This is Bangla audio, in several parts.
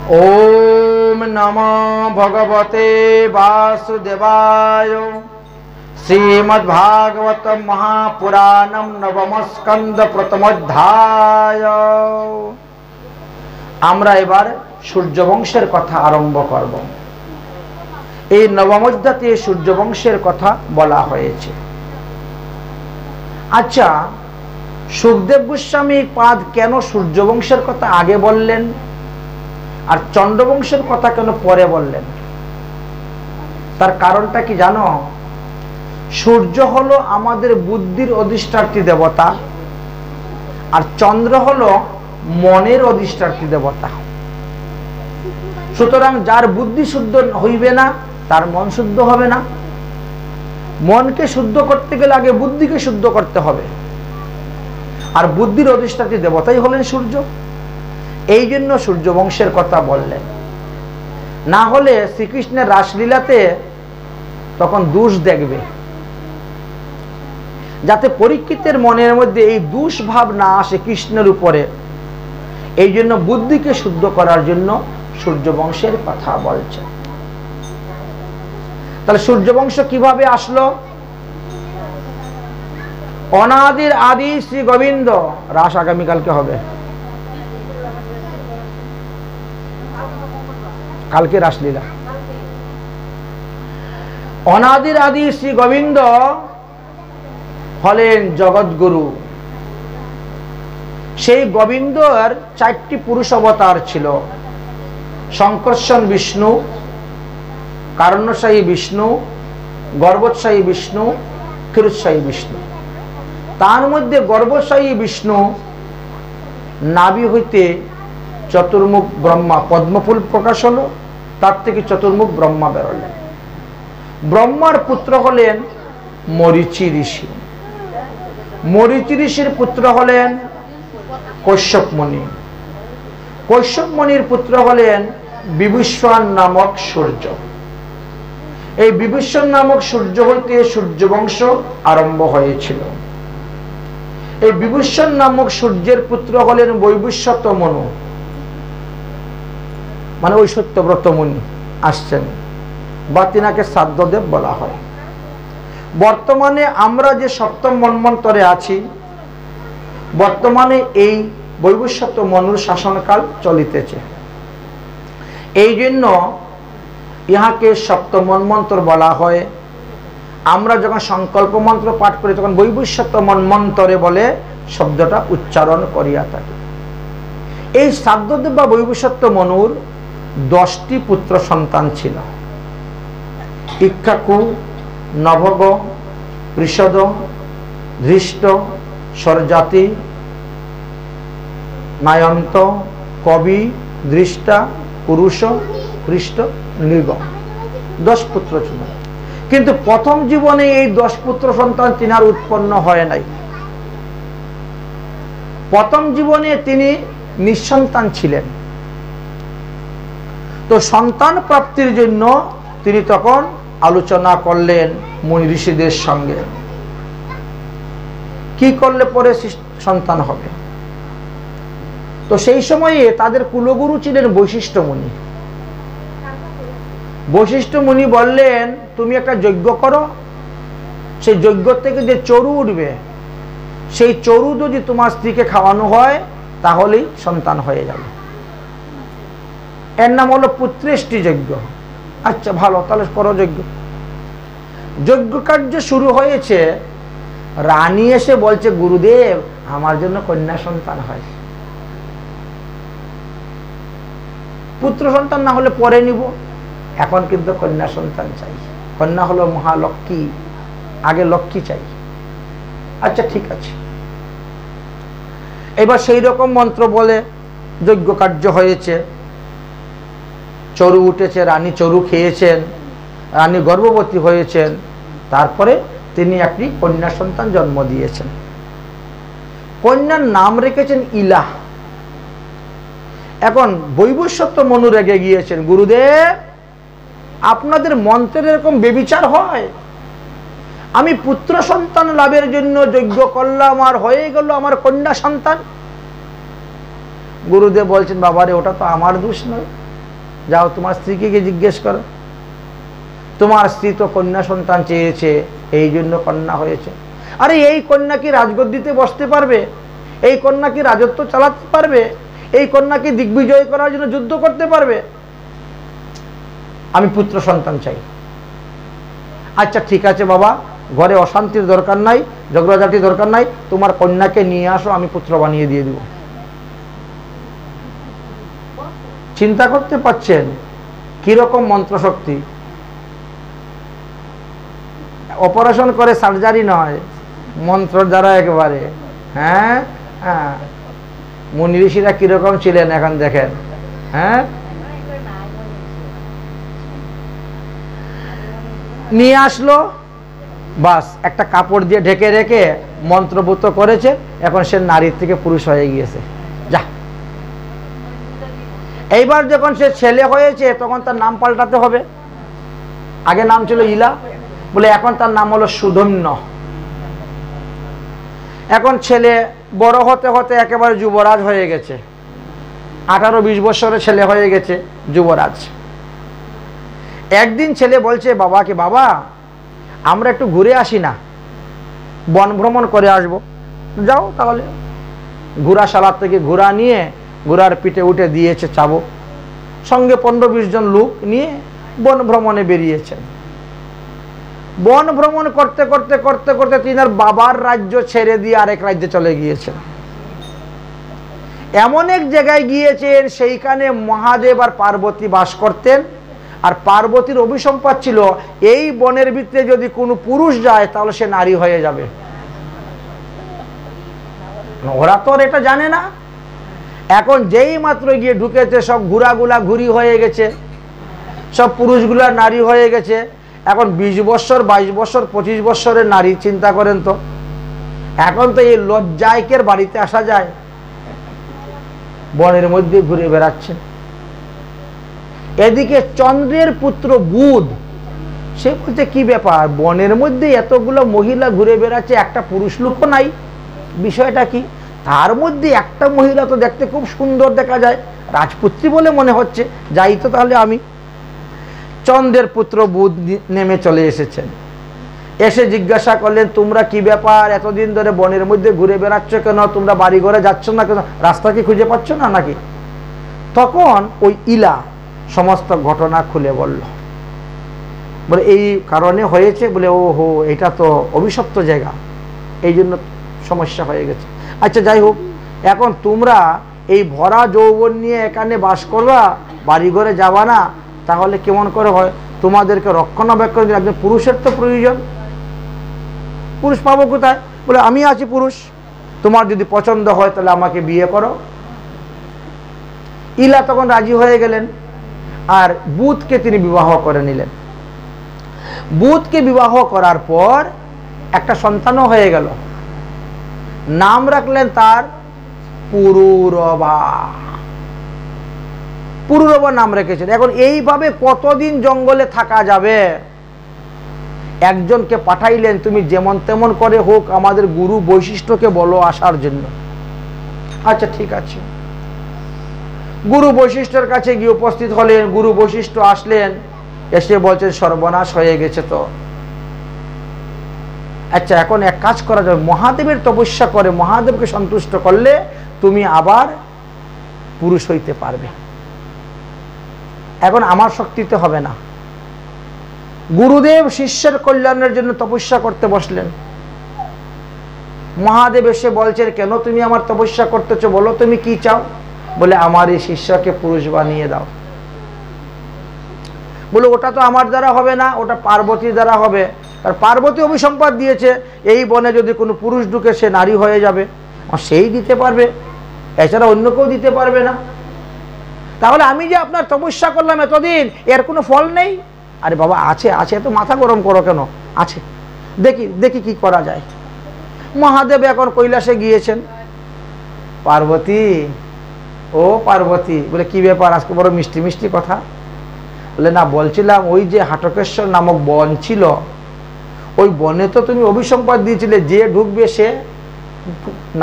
ओम नमो भगवते वासुदेवाय। श्रीमद्भागवत महापुराणम नवम स्कंद प्रथम अध्याय। আমরা এবার সূর্যবংশের কথা আরম্ভ করব। এই নবম অধ্যায়ে সূর্যবংশের কথা বলা হয়েছে। আচ্ছা, সুখদেব গোস্বামী পাদ কেন সূর্যবংশের কথা আগে বললেন আর চন্দ্রবংশের কথা কেন পরে বললেন? তার কারণটা কি জানো? সূর্য হলো আমাদের বুদ্ধির অধিষ্ঠাত্রী দেবতা, আর চন্দ্র হলো মনের অধিষ্ঠাত্রী দেবতা। সুতরাং যার বুদ্ধি শুদ্ধ হইবে না তার মন শুদ্ধ হবে না। মনকে শুদ্ধ করতে গেলে আগে বুদ্ধিকে শুদ্ধ করতে হবে, আর বুদ্ধির অধিষ্ঠাত্রী দেবতাই হলেন সূর্য। এই জন্য সূর্যবংশের কথা বললেন। না হলে শ্রীকৃষ্ণের রাসলীলাতে তখন দোষ দেখবে, যাতে পরীক্ষিতের মনের মধ্যে এই দোষ ভাব না আসে কৃষ্ণের উপরে। এই জন্য বুদ্ধিকে শুদ্ধ করার জন্য সূর্যবংশের কথা বলছে। তাহলে সূর্যবংশ কিভাবে আসলো? অনাদির আদি শ্রী গোবিন্দ। রাস আগামীকালকে হবে, কালকে রাসলীলা। অনাদির আদি শ্রী গোবিন্দ হলেন জগৎগুরু। সেই গোবিন্দর 4টি পুরুষ অবতার ছিল: শঙ্কর্ষণ বিষ্ণু, কারণ্যশায়ী বিষ্ণু, গর্ভোৎসাহী বিষ্ণু, ক্ষীরোৎসাহী বিষ্ণু। তার মধ্যে গর্ভোৎসাহী বিষ্ণু নাভি হইতে চতুর্মুখ ব্রহ্মা, পদ্মফুল প্রকাশ হলো, তার থেকে চতুর্মুখ ব্রহ্মা বেরোলেন। ব্রহ্মার পুত্র হলেন মরীচি ঋষি। মরীচি ঋষির পুত্র হলেন কশ্যপ মুনি। কশ্যপ মুনির পুত্র হলেন বিভীষণ নামক সূর্য। এই বিভীষণ নামক সূর্য হইতে সূর্যবংশ আরম্ভ হয়েছিল। এই বিভীষণ নামক সূর্যের পুত্র হলেন বৈবস্বত মনু, মানে ওই সত্যব্রত মুনি আসছেন, বা তিনাকে শ্রাদ্ধদেব বলা হয়। বর্তমানে আমরা যে সপ্তম মন্বন্তরে আছি, বর্তমানে এই বৈবস্বত মনুর শাসনকাল চলিতেছে। এই জন্য ইহাকে সপ্তম মন্বন্তর বলা হয়। আমরা যখন সংকল্প মন্ত্র পাঠ করি তখন বৈবস্বত মন্বন্তরে বলে শব্দটা উচ্চারণ করিয়া থাকি। এই শ্রাদ্ধদেব বা বৈবস্বত মনুর 10টি পুত্র সন্তান ছিল: ইক্ষ্বাকু, নভগ, পৃষদ, ধৃষ্ট, স্বরজাতি, নায়ন্ত, কবি, দৃষ্টা, পুরুষ, পৃষ্ঠ, নির্গম। 10 পুত্র ছিল। কিন্তু প্রথম জীবনে এই 10 পুত্র সন্তান তিনার উৎপন্ন হয় নাই। প্রথম জীবনে তিনি নিঃসন্তান ছিলেন। তো সন্তান প্রাপ্তির জন্য তিনি তখন আলোচনা করলেন মুনি ঋষিদের সঙ্গে, কি করলে পরে সন্তান হবে। তো সেই সময়ে তাদের কুলগুরু ছিলেন বৈশিষ্ট্য মুনি। বৈশিষ্ট্য মুনি বললেন, তুমি একটা যজ্ঞ করো, সেই যজ্ঞ থেকে যে চরু উঠবে, সেই চরু যদি তোমার স্ত্রীকে খাওয়ানো হয় তাহলেই সন্তান হয়ে যাবে। এর নাম হলো পুত্রেষ্টি যজ্ঞ। আচ্ছা ভালো, তাহলে করো যজ্ঞ। যজ্ঞ কার্য শুরু হয়েছে। রানী এসে বলছে, গুরুদেব আমার জন্য কন্যা সন্তান হয়। পুত্র সন্তান না হলে পরে নিব, এখন কিন্তু কন্যা সন্তান চাই। কন্যা হলো মহালক্ষ্মী, আগে লক্ষ্মী চাই। আচ্ছা ঠিক আছে। এবার সেই রকম মন্ত্র বলে যজ্ঞ কার্য হয়েছে। চরু উঠেছে, রানী চরু খেয়েছেন, রানী গর্ভবতী হয়েছেন। তারপরে তিনি একটি কন্যা সন্তান জন্ম দিয়েছেন। কন্যার নাম রেখেছেন ইলা। এখন বৈবস্বত মনু রেগে গিয়েছেন, গুরুদেব আপনাদের মন্ত্রের এরকম বেবিচার হয়? আমি পুত্র সন্তান লাভের জন্য যজ্ঞ করলাম, আর হয়ে গেল আমার কন্যা সন্তান। গুরুদেব বলছেন, বাবারে ওটা তো আমার দোষ নয়, যাও তোমার স্ত্রীকে গিয়ে জিজ্ঞেস করো, তোমার স্ত্রী তো কন্যা সন্তান চেয়েছে, এই জন্য কন্যা হয়েছে। আরে এই কন্যা কি রাজগদ্দিতে বসতে পারবে? এই কন্যা কি রাজত্ব চালাতে পারবে? এই কন্যা কি দিগ্বিজয় করার জন্য যুদ্ধ করতে পারবে? আমি পুত্র সন্তান চাই। আচ্ছা ঠিক আছে বাবা, ঘরে অশান্তির দরকার নাই, ঝগড়াঝাটির দরকার নাই, তোমার কন্যাকে নিয়ে আসো, আমি পুত্র বানিয়ে দিয়ে দিব। চিন্তা করতে পারছেন কিরকম মন্ত্রশক্তি? অপারেশন করে সার্জারি নয়, মন্ত্র দ্বারা একেবারে। হ্যাঁ হ্যাঁ, মুনি ঋষিরা কিরকম ছিলেন এখন দেখেন। হ্যাঁ, নিয়ে আসলো, বাস একটা কাপড় দিয়ে ঢেকে রেখে মন্ত্রপুত করেছে, এখন সে নারীর থেকে পুরুষ হয়ে গিয়েছে। যা, এইবার যখন সে ছেলে হয়েছে তখন তার নাম পাল্টাতে হবে। আগে নাম ছিল ইলা, বলে এখন তার নাম হলো সুধন্য। এখন ছেলে বড় হতে হতে একেবারে যুবরাজ হয়ে গেছে, 18-20 বছরের ছেলে হয়ে গেছে যুবরাজ। একদিন ছেলে বলছে বাবাকে, বাবা আমরা একটু ঘুরে আসি না, বন ভ্রমণ করে আসবো। যাও তাহলে। ঘোড়াশালার থেকে ঘোড়া নিয়ে ঘোড়ার পিঠে উঠে দিয়েছে চাবুক, সঙ্গে 15-20 জন লোক নিয়ে বন ভ্রমণে বেরিয়েছেন। বন ভ্রমণ করতে করতে করতে করতে তিনার বাবার রাজ্য ছেড়ে দিয়ে আরেক রাজ্যে চলে গিয়েছেন। এমন এক জায়গায় গিয়েছেন, সেইখানে মহাদেব আর পার্বতী বাস করতেন। আর পার্বতীর অভিসম্পাদ ছিল এই বনের ভিতরে যদি কোনো পুরুষ যায় তাহলে সে নারী হয়ে যাবে। ওরা তো এটা জানে না। এখন যেই মাত্র গিয়ে ঢুকেছে, সব ঘোড়াগুলা ঘুরি হয়ে গেছে, সব পুরুষগুলা নারী হয়ে গেছে। এখন 20 বছর 22 বছর 25 বছরের নারী, চিন্তা করেন তো। এখন তো এই লজ্জায়কের বাড়িতে আসা যায়? বনের মধ্যে ঘুরে বেড়াচ্ছে। এদিকে চন্দ্রের পুত্র বুধ, সে বলছে কি ব্যাপার, বনের মধ্যে এতগুলো মহিলা ঘুরে বেড়াচ্ছে, একটা পুরুষ লোকও নাই, বিষয়টা কি? তার মধ্যে একটা মহিলা তো দেখতে খুব সুন্দর দেখা যায়, রাজপুত্রী বলে মনে হচ্ছে, যাই তো তাহলে আমি। চন্দ্রের পুত্র বুধ নেমে চলে এসেছেন। এসে জিজ্ঞাসা করলেন, তোমরা কি ব্যাপার, এতদিন ধরে বনের মধ্যে ঘুরে বেড়াচ্ছ কেন? তোমরা বাড়ি ঘরে যাচ্ছ না কেন? রাস্তা কি খুঁজে পাচ্ছ না নাকি? তখন ওই ইলা সমস্ত ঘটনা খুলে বলল। বলে এই কারণে হয়েছে। বলে ও হো, এটা তো অভিশপ্ত জায়গা, এই জন্য সমস্যা হয়ে গেছে। আচ্ছা যাই হোক, এখন তোমরা এই ভরা যৌবন নিয়ে এখানে বাস করবা, বাড়ি ঘরে যাবা না, তাহলে কেমন করে হয়? তোমাদেরকে রক্ষণাবেক্ষণ দিলে একজন পুরুষের তো প্রয়োজন। পুরুষ পাবো কোথায়? বলে আমি আছি পুরুষ, তোমার যদি পছন্দ হয় তাহলে আমাকে বিয়ে করো। ইলা তখন রাজি হয়ে গেলেন, আর বুধকে তিনি বিবাহ করে নিলেন। বুধকে বিবাহ করার পর একটা সন্তানও হয়ে গেল, নাম রাখলেন তার পুরুরবা। পুরুরবা নাম রেখেছেন। এখন এইভাবে কতদিন জঙ্গলে থাকা যাবে? একজনকে পাঠাইলেন, তুমি যেমন তেমন করে হোক আমাদের গুরু বৈশিষ্ট্যকে বলো আসার জন্য। আচ্ছা ঠিক আছে। গুরু বৈশিষ্ট্যের কাছে গিয়ে উপস্থিত হলেন। গুরু বৈশিষ্ট্য আসলেন, এসে বলছেন সর্বনাশ হয়ে গেছে তো। আচ্ছা এখন এক কাজ করা যাবে, মহাদেবের তপস্যা করে মহাদেবকে সন্তুষ্ট করলে তুমি আবার পুরুষ হইতে পারবে। এখন আমার শক্তিতে হবে না। গুরুদেব শিষ্যের কল্যাণের জন্য তপস্যা করতে বসলেন। মহাদেব এসে বলছেন, কেন তুমি আমার তপস্যা করতেছো, বলো তুমি কি চাও? বলে আমার এই শিষ্যকে পুরুষ বানিয়ে দাও। বলে ওটা তো আমার দ্বারা হবে না, ওটা পার্বতীর দ্বারা হবে। আর পার্বতী অভিসম্পাদ দিয়েছে এই বনে যদি কোনো পুরুষ ঢুকে সে নারী হয়ে যাবে, সেই দিতে পারবে, এছাড়া অন্য কেউ দিতে পারবে না। তাহলে আমি যে আপনার তপস্যা করলাম এতদিন, এর কোনো ফল নেই? আরে বাবা আছে, আছে, এত মাথা গরম করো কেন? আছে, দেখি দেখি কি করা যায়। মহাদেব এখন কৈলাসে গিয়েছেন। পার্বতী, ও পার্বতী। বলে কি ব্যাপার, আজকে বড় মিষ্টি মিষ্টি কথা? বলে না, বলছিলাম ওই যে হাটকেশ্বর নামক বন ছিল, ওই বনে তো তুমি অভিসম্পাদ দিয়েছিলে যে ঢুকবে সে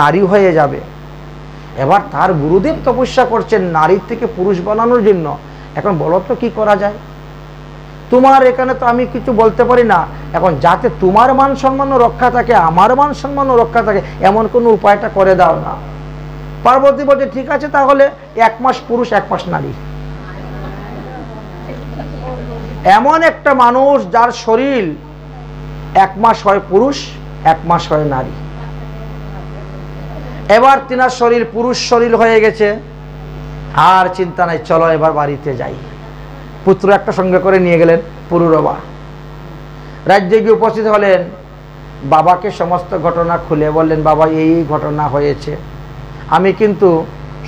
নারী হয়ে যাবে। এবার তার গুরুদেব তপস্যা করছেন নারীর থেকে পুরুষ বানানোর জন্য। এখন বলো তো কি করা যায়? তোমার এখানে তো আমি কিছু বলতে পারি না। এখন যাতে তোমার মান সম্মানও রক্ষা থাকে, আমার মান সম্মানও রক্ষা থাকে, এমন কোনো উপায়টা করে দাও না। পার্বতী বলছে ঠিক আছে, তাহলে 1 মাস পুরুষ 1 মাস নারী। এমন একটা মানুষ যার শরীর 1 মাস হয় পুরুষ 1 মাস হয় নারী। এবার তিনার শরীর পুরুষ শরীর হয়ে গেছে, আর চিন্তা নাই, চলো এবার বাড়িতে যাই। পুত্র একটা সঙ্গে করে নিয়ে গেলেন পুরুরবা। রাজ্যে গিয়ে উপস্থিত হলেন, বাবাকে সমস্ত ঘটনা খুলে বললেন, বাবা এই ঘটনা হয়েছে, আমি কিন্তু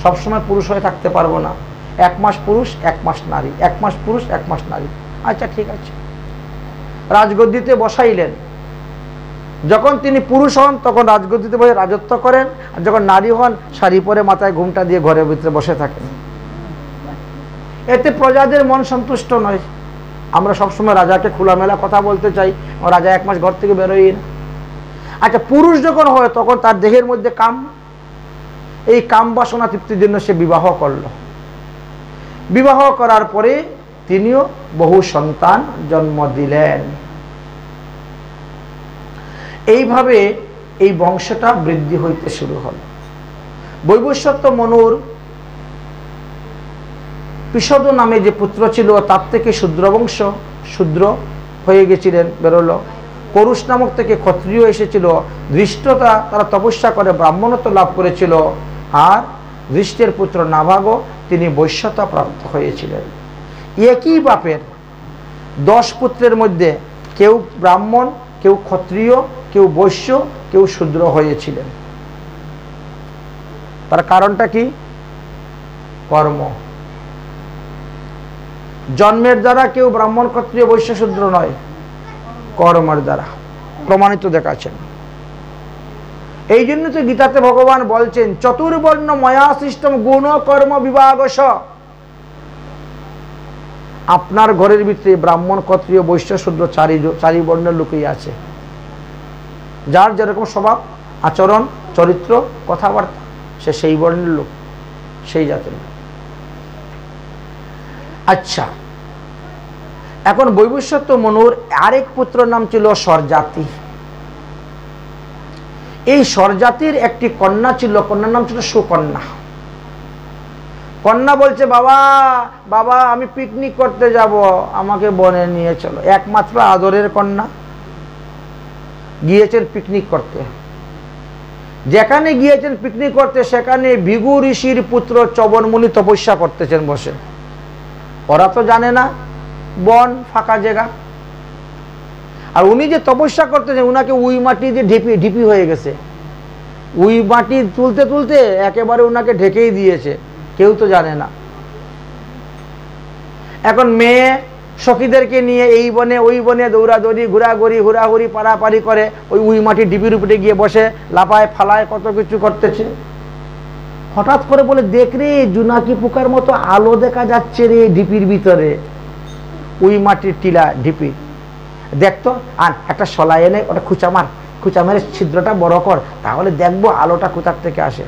সবসময় পুরুষ হয়ে থাকতে পারবো না, 1 মাস পুরুষ 1 মাস নারী, 1 মাস পুরুষ 1 মাস নারী। আচ্ছা ঠিক আছে। রাজগদ্দিতে বসাইলেন। যখন তিনি পুরুষ হন তখন রাজগদ্দিতে বসে রাজত্ব করেন, আর যখন নারী হন শাড়ি পরে মাথায় ঘুমটা দিয়ে ঘরের ভিতরে বসে থাকেন। এতে প্রজাদের মন সন্তুষ্ট নয়। আমরা সবসময় রাজাকে খোলামেলা কথা বলতে চাই, রাজা 1 মাস ঘর থেকে বেরোই না। আচ্ছা, পুরুষ যখন হয় তখন তার দেহের মধ্যে কাম, এই কাম বাসনা তৃপ্তির জন্য সে বিবাহ করল। বিবাহ করার পরে তিনিও বহু সন্তান জন্ম দিলেন। এইভাবে এই বংশটা বৃদ্ধি হইতে শুরু হল। বৈবস্বত মনুর পিষদ নামে যে পুত্র ছিল, তার থেকে শূদ্র বংশ শূদ্র হয়ে গেছিলেন, বেরোলো। পরুষ নামক থেকে ক্ষত্রিয় এসেছিল। ধৃষ্টতা তারা তপস্যা করে ব্রাহ্মণত্ব লাভ করেছিল। আর ধৃষ্টের পুত্র নাভাগ, তিনি বৈশ্যতা প্রাপ্ত হয়েছিলেন। একই বাপের 10 পুত্রের মধ্যে কেউ ব্রাহ্মণ, কেউ ক্ষত্রিয়, কেউ বৈশ্য, কেউ শূদ্র হয়েছিলেন। তার কারণটা কি? কর্ম। জন্মের দ্বারা কেউ ব্রাহ্মণ, ক্ষত্রিয়, বৈশ্য, শূদ্র নয়, কর্মের দ্বারা প্রমাণিত দেখাচ্ছেন। এই জন্য তো গীতাতে ভগবান বলছেন, চতুর্বর্ণ ময়া সৃষ্টম গুণ কর্ম বিভাগশ। আপনার ঘরের ভিতরে ব্রাহ্মণ, ক্ষত্রিয়, বৈশ্য, শূদ্র চারি বর্ণের লোকই আছে। যার যেরকম স্বভাব, আচরণ, চরিত্র, কথাবার্তা, সে সেই বর্ণের লোক, সেই জাতের লোক। আচ্ছা, এখন বৈবস্বত মনুর আরেক পুত্র নাম ছিল স্বরজাতি। এই স্বরজাতির একটি কন্যা ছিল, কন্যার নাম ছিল সুকন্যা। কন্যা বলছে, বাবা বাবা আমি পিকনিক করতে যাব, আমাকে বনে নিয়ে চলো। একমাত্র আদরের কন্যা গিয়েছেন পিকনিক করতে। যেখানে গিয়েছেন পিকনিক করতে, সেখানে ভৃগু ঋষির পুত্র চবনমুনি তপস্যা করতেছেন বসে। ওরা তো জানে না বন ফাঁকা জায়গা। আর উনি যে তপস্যা করতেছেন, উনাকে উই মাটি দিয়ে ঢিপি হয়ে গেছে। উই মাটি তুলতে তুলতে একেবারে উনাকে ঢেকেই দিয়েছে, কেউ তো জানে না। এখন মেয়ে সখীদেরকে নিয়ে এই বনে ওই বনে দৌড়াদৌড়ি, ঘোরাঘুরি পারাপারি করে, ওই উই মাটি ঢিপির উপরে গিয়ে বসে লাফায় ফালায় কত কিছু করতেছে। হঠাৎ করে বলে, দেখ রে, জোনাকি পোকার মতো আলো দেখা যাচ্ছে রে ঢিপির ভিতরে। উই মাটির টিলা ঢিপি দেখতো, আর একটা শলা এনে ওটা খুঁচা মেরে ছিদ্রটা বড় কর, তাহলে দেখবো আলোটা কোথার থেকে আসে।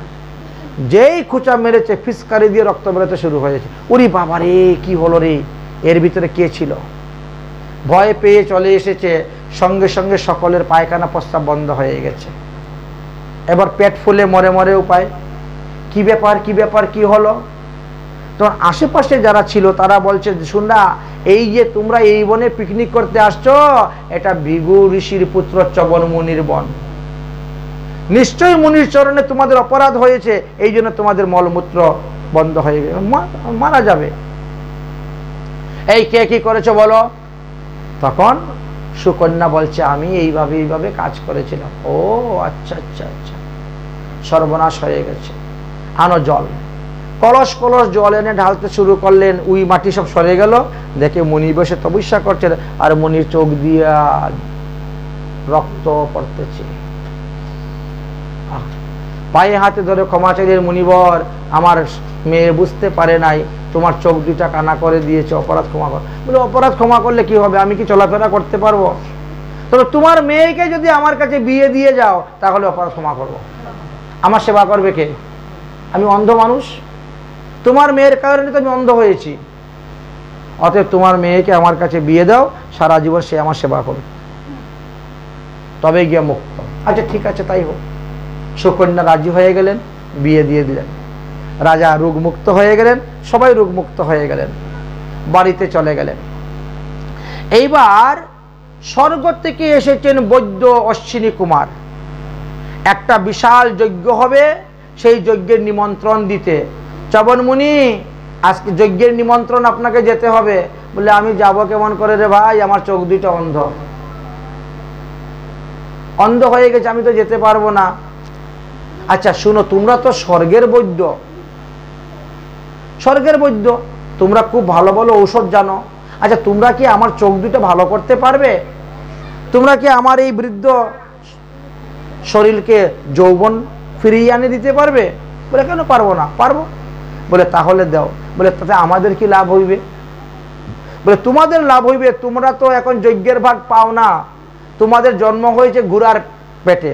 যেই খুঁচা মেরেছে, ফিসকারি দিয়ে রক্ত বেরোতে শুরু হয়েছে। ওরে বাবা রে, কি হলো রে, এর ভিতরে কে ছিল? ভয় পেয়ে চলে এসেছে, সঙ্গে সঙ্গে সকলের পায়খানা প্রস্রাব বন্ধ হয়ে গেছে। এবার পেট ফুলে মরে মরে উপায়। কি ব্যাপার কি হলো? তখন আশেপাশে যারা ছিল তারা বলছে, শুনরা, এই যে তোমরা এই বনে পিকনিক করতে আসছো, এটা ভৃগু ঋষির পুত্র চবন মুনির বন। নিশ্চয়ই মুনির চরণে তোমাদের অপরাধ হয়েছে, এই জন্য তোমাদের মলমূত্র বন্ধ হয়ে গেছে, মারা যাবে। এই কে কি করেছো বলো? তখন সুকন্যা বলছে, আমি এইভাবে কাজ করেছিলাম। ও আচ্ছা, সর্বনাশ হয়ে গেছে। আনো জল। কলস জল এনে ঢালতে শুরু করলেন। উই মাটি সব সরে গেল। দেখে মুনি বসে তপস্যা করছে, আর মুনির চোখ দিয়া রক্ত পড়তেছে। পায়ে হাতে ধরে ক্ষমা চাইলেন, মুনিবর, আমার মেয়ে বুঝতে পারে নাই, তোমার চোখ দুইটা কানা করে দিয়েছে, অপরাধ ক্ষমা কর। বলে, অপরাধ ক্ষমা করলে কি হবে, আমি কি চলাফেরা করতে পারবো? তবে তোমার মেয়েকে যদি আমার কাছে বিয়ে দিয়ে যাও, তাহলে অপরাধ ক্ষমা করবো। আমার সেবা করবে কে? আমি অন্ধ মানুষ, তোমার মেয়ের কারণে তো আমি অন্ধ হয়েছি। অতএব তোমার মেয়েকে আমার কাছে বিয়ে দাও, সারা জীবন সে আমার সেবা করবে, তবে গিয়ে মুক্ত। আচ্ছা ঠিক আছে, তাই হোক। সুকন্যা রাজি হয়ে গেলেন, বিয়ে দিয়ে দিলেন। রাজা রোগমুক্ত হয়ে গেলেন, সবাই রোগমুক্ত হয়ে গেলেন, বাড়িতে চলে গেলেন। এইবার স্বর্গ থেকে এসেছেন বৈদ্য অশ্বিনী কুমার। একটা বিশাল যজ্ঞ হবে, সেই যজ্ঞের নিমন্ত্রণ দিতে। চবনমুনি, আজকে যজ্ঞের নিমন্ত্রণ, আপনাকে যেতে হবে। বলে আমি যাব কেমন করে রে ভাই, আমার চোখ দুইটা অন্ধ, অন্ধ হয়ে গেছে, আমি তো যেতে পারবো না। আচ্ছা শুনো, তোমরা তো স্বর্গের বৈদ্য, স্বর্গের বৈদ্য, তোমরা খুব ভালো ভালো ঔষধ জানো। আচ্ছা তোমরা কি আমার চোখ দুটো ভালো করতে পারবে? তোমরা কি আমার এই বৃদ্ধ শরীরকে যৌবন ফিরিয়ে আনে দিতে পারবে? বলে কেন পারবো না, পারবো। বলে তাহলে দাও। বলে তাতে আমাদের কি লাভ হইবে? বলে তোমাদের লাভ হইবে, তোমরা তো এখন যজ্ঞের ভাগ পাও না, তোমাদের জন্ম হয়েছে ঘোড়ার পেটে,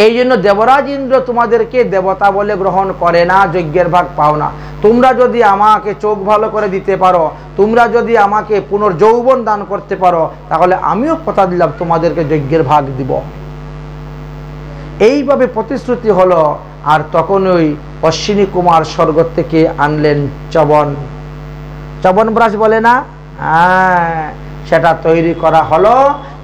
এই জন্য দেবরাজ ইন্দ্র তোমাদেরকে দেবতা বলে গ্রহণ করে না, যজ্ঞের ভাগ পাও না। তোমরা যদি আমাকে চোখ ভালো করে দিতে পারো, তোমরা যদি আমাকে পুনর্যৌবন দান করতে পারো, তাহলে আমিও কথা দিলাম তোমাদেরকে যজ্ঞের ভাগ দিব। এইভাবে প্রতিশ্রুতি হলো। আর তখন ওই অশ্বিনী কুমার স্বর্গ থেকে আনলেন চবন, চবন ব্রাশ বলে না, হ্যাঁ, সেটা তৈরি করা হলো।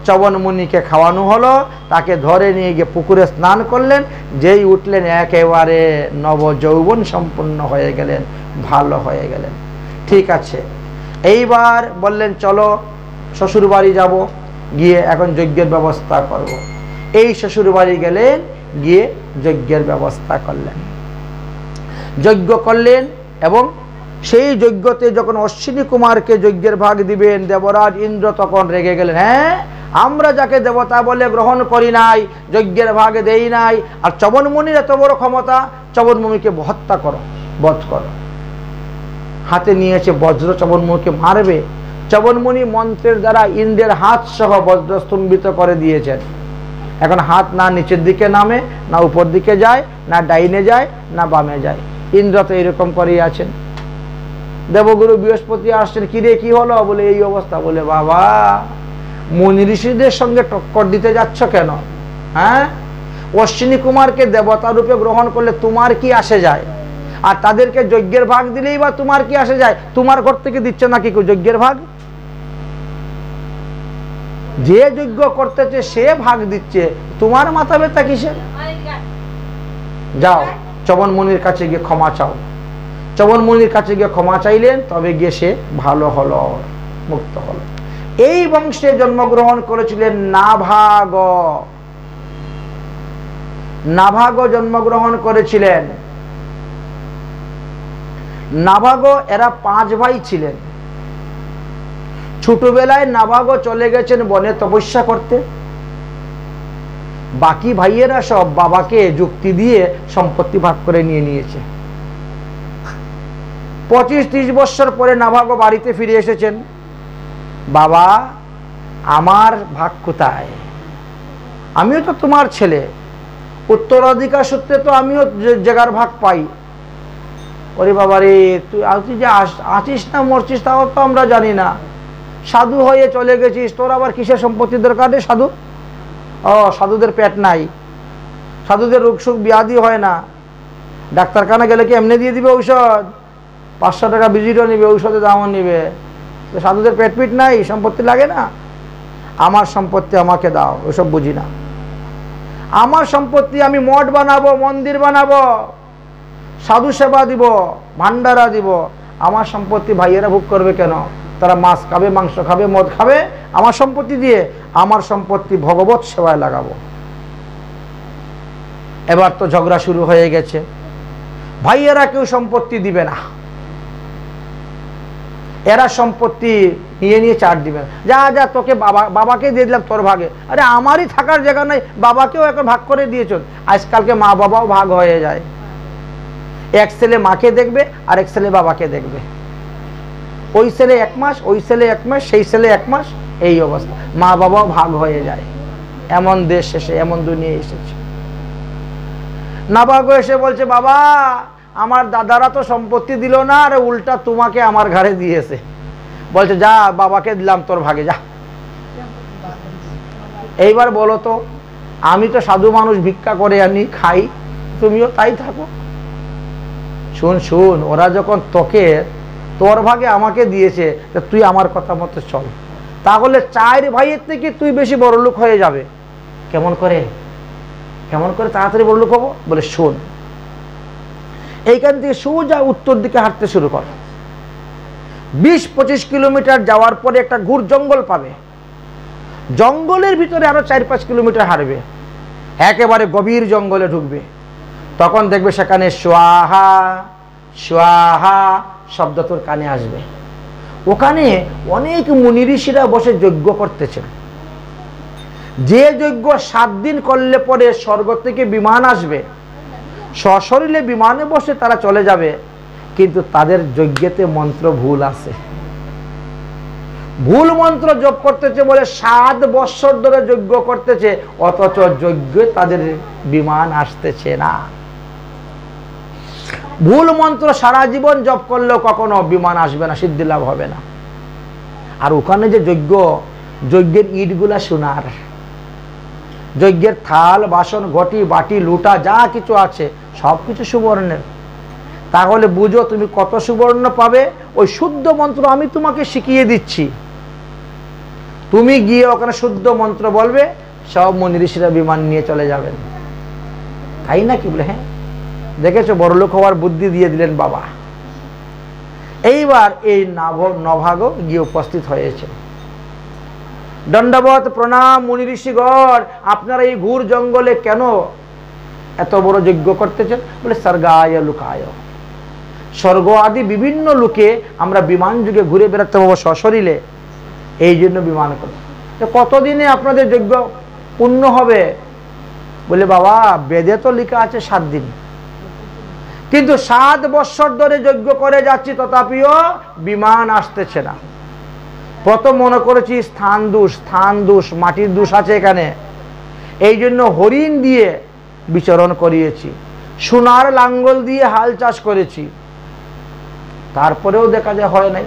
চবন মুনিকে খাওয়ানো হলো, তাকে ধরে নিয়ে গিয়ে পুকুরে স্নান করলেন। যেই উঠলেন একেবারে নবযৌবন সম্পন্ন হয়ে গেলেন, ভালো হয়ে গেলেন। ঠিক আছে, এইবার বললেন চলো শ্বশুর বাড়ি যাব, গিয়ে এখন যজ্ঞের ব্যবস্থা করব। এই শ্বশুর বাড়ি গেলেন, গিয়ে যজ্ঞের ব্যবস্থা করলেন, যজ্ঞ করলেন। এবং সেই যজ্ঞতে যখন অশ্বিনী কুমারকে যজ্ঞের ভাগ দিবেন, দেবরাজ ইন্দ্র তখন রেগে গেলেন। হ্যাঁ, আমরা যাকে দেবতা বলে গ্রহণ করি নাই, যজ্ঞের ভাগ দেই নাই, আর চবনমুনির এত বড় ক্ষমতা, চবনমুনিকে হত্যা করো, বধ করো। হাতে নিয়েছে বজ্র, চবনমুনিকে মারবে। চবনমুনি মন্ত্রের দ্বারা ইন্দ্রের হাত সহ বজ্র স্তম্ভিত করে দিয়েছেন। এখন হাত না নিচের দিকে নামে, না উপর দিকে যায়, না ডাইনে যায়, না বামে যায়। ইন্দ্র তো এরকম করেই আছেন। দেবগুরু বৃহস্পতি আসছেন, কিরে কি হলো? বলে এই অবস্থা। বলে বাবা, মুনি ঋষিদের সঙ্গে টক্কর দিতে যাচ্ছ কেন? হ্যাঁ, অশ্বিনী কুমারকে দেবতা রূপে গ্রহণ করলে তোমার কি আসে যায়? আর তাদেরকে যজ্ঞের ভাগ দিলেই বা তোমার কি আসে যায়? তোমার ঘর থেকে দিচ্ছে নাকি কেউ যজ্ঞের ভাগ? যে যজ্ঞ করতেছে সে ভাগ দিচ্ছে, তোমার মাথা ব্যথা কিসের? যাও চবন মুনির কাছে গিয়ে ক্ষমা চাও। চবন মুনির কাছে গিয়ে ক্ষমা চাইলেন, তবে গিয়ে সে ভালো হলো, মুক্ত হলো। এই বংশে জন্মগ্রহণ করেছিলেন নাভাগ। নাভাগ জন্মগ্রহণ করেছিলেন। নাভাগ এরা 5 ভাই ছিলেন। ছোটবেলায় নাভাগ চলে গেছেন বনে তপস্যা করতে। বাকি ভাইয়েরা সব বাবাকে যুক্তি দিয়ে সম্পত্তি ভাগ করে নিয়ে নিয়েছে। 25-30 বছর পরে নাভাগ বাড়িতে ফিরে এসেছেন। বাবা, আমার ভাগ কোথায়? আমিও তো তোমার ছেলে, উত্তরাধিকার সূত্রে তো আমিও জায়গার ভাগ পাই। ওরে বাবা রে, তুই যে আছিস না মরছিস তাও তো আমরা জানি না। সাধু হয়ে চলে গেছিস, তোর আবার কিসের সম্পত্তির দরকার রে? সাধু? ও, সাধুদের পেট নাই, সাধুদের রোগ সুখ ব্যাধি হয় না। ডাক্তারখানা গেলে কি এমনি দিয়ে দিবে ঔষধ? 500 টাকা ভিজিটও নিবে, ঔষধের দামও নিবে। তো সাধুদের পেট পিট নাই, সম্পত্তি লাগে না? আমার সম্পত্তি আমাকে দাও, ওসব বুঝি না। আমার সম্পত্তি আমি মঠ বানাবো, মন্দির বানাবো, সাধু সেবা দিব, ভান্ডারা দিব। আমার সম্পত্তি ভাইয়েরা ভোগ করবে কেন? তারা মাছ খাবে, মাংস খাবে, মদ খাবে আমার সম্পত্তি দিয়ে। আমার সম্পত্তি ভগবত সেবায় লাগাবো। এবার তো ঝগড়া শুরু হয়ে গেছে। ভাইয়েরা কেউ সম্পত্তি দিবে না, এরা সম্পত্তি নিয়ে নিয়ে চার দিবে। যা যা, তোকে বাবাকে দিয়ে দিলাম তোর ভাগে। আরে আমারই থাকার জায়গা নাই, বাবাকেও এখন ভাগ করে দিয়েছ। আজকালকে মা বাবাও ভাগ হয়ে যায়, এক ছেলে মাকে দেখবে আর এক ছেলে বাবাকে দেখবে। ওই ছেলে 1 মাস, ওই ছেলে 1 মাস, সেই ছেলে 1 মাস, এই অবস্থা। মা বাবাও ভাগ হয়ে যায়। এমন দেশ এসে, এমন দুনিয়া এসেছে। নাভাগ এসে বলছে, বাবা আমার দাদারা তো সম্পত্তি দিল না, আর উল্টা তোমাকে আমার ঘরে দিয়েছে। বলছে যা বাবাকে দিলাম তোর ভাগে যা। এইবার বলো তো, আমি তো সাধু মানুষ, ভিক্ষা করে আনি খাই, তুমিও তাই থাকো। শুন শুন, ওরা যখন তোকে তোর ভাগে আমাকে দিয়েছে, তুই আমার কথা মতো চল, তাহলে 4 ভাইয়ের থেকে তুই বেশি বড়লোক হয়ে যাবে। কেমন করে তাড়াতাড়ি বড়লোক হবো? বলে শোন, এইখান থেকে সোজা উত্তর দিকে হাঁটতে শুরু কর। 20-25 কিলোমিটার যাওয়ার পরে একটা ঘুর জঙ্গল পাবে। জঙ্গলের ভিতরে আরো 4-5 কিলোমিটার হাঁটবে, একেবারে গভীর জঙ্গলে ঢুকবে। তখন দেখবে সেখানে সোয়াহা সোয়াহা শব্দ তোর কানে আসবে। ওখানে অনেক মুনি ঋষিরা বসে যজ্ঞ করতেছেন। যে যজ্ঞ 7 দিন করলে পরে স্বর্গ থেকে বিমান আসবে, সশরীরে বিমানে বসে তারা চলে যাবে, কিন্তু তাদের যজ্ঞেতে মন্ত্র ভুল আছে। ভুল মন্ত্র জপ করতেছে বলে 7 বৎসর ধরে যজ্ঞ করতেছে, অথচ যজ্ঞে তাদের বিমান আসতেছে না। ভুল মন্ত্র সারা জীবন জপ করলেও কখনো বিমান আসবে না, সিদ্ধি লাভ হবে না। আর ওখানে যে যজ্ঞের ইটগুলা সোনার, যজ্ঞের থাল বাসন ঘটি বাটি লুটা যা কিছু আছে সবকিছু সুবর্ণের। তাহলে বুঝো তুমি কত সুবর্ণ পাবে। ওই শুদ্ধ মন্ত্র আমি তোমাকে শিখিয়ে দিচ্ছি, তুমি গিয়ে ওখানে শুদ্ধ মন্ত্র বলবে, সব মুনি ঋষিরা বিমান নিয়ে চলে যাবেন। তাই না? কি বলে? হ্যাঁ, দেখেছো, বড়লোক হওয়ার বুদ্ধি দিয়ে দিলেন বাবা। এইবার এই নভাগ গিয়ে উপস্থিত হয়েছে। দণ্ডবত প্রণাম মুনি ঋষিগণ, আপনারা এই ঘুর জঙ্গলে কেন এত বড় যজ্ঞ করতেছেন? বলে স্বর্গায় লুকায়, স্বর্গ আদি বিভিন্ন লোকে আমরা বিমান যুগে ঘুরে বেড়াতে পাবো সশরীরে, এই জন্য বিমান করি। কতদিনে আপনাদের যজ্ঞ পূর্ণ হবে? বলে বাবা বেদে তো লেখা আছে 7 দিন, কিন্তু 7 বৎসর ধরে যজ্ঞ করে যাচ্ছি, তথাপিও বিমান আসতেছে না। প্রথম মনে করেছি স্থান দোষ, মাটির দোষ আছে এখানে, এই জন্য হরিণ দিয়ে বিচরণ করিয়েছি, সোনার লাঙ্গল দিয়ে হাল চাষ করেছি, তারপরেও দেখা যায় হয় নাই।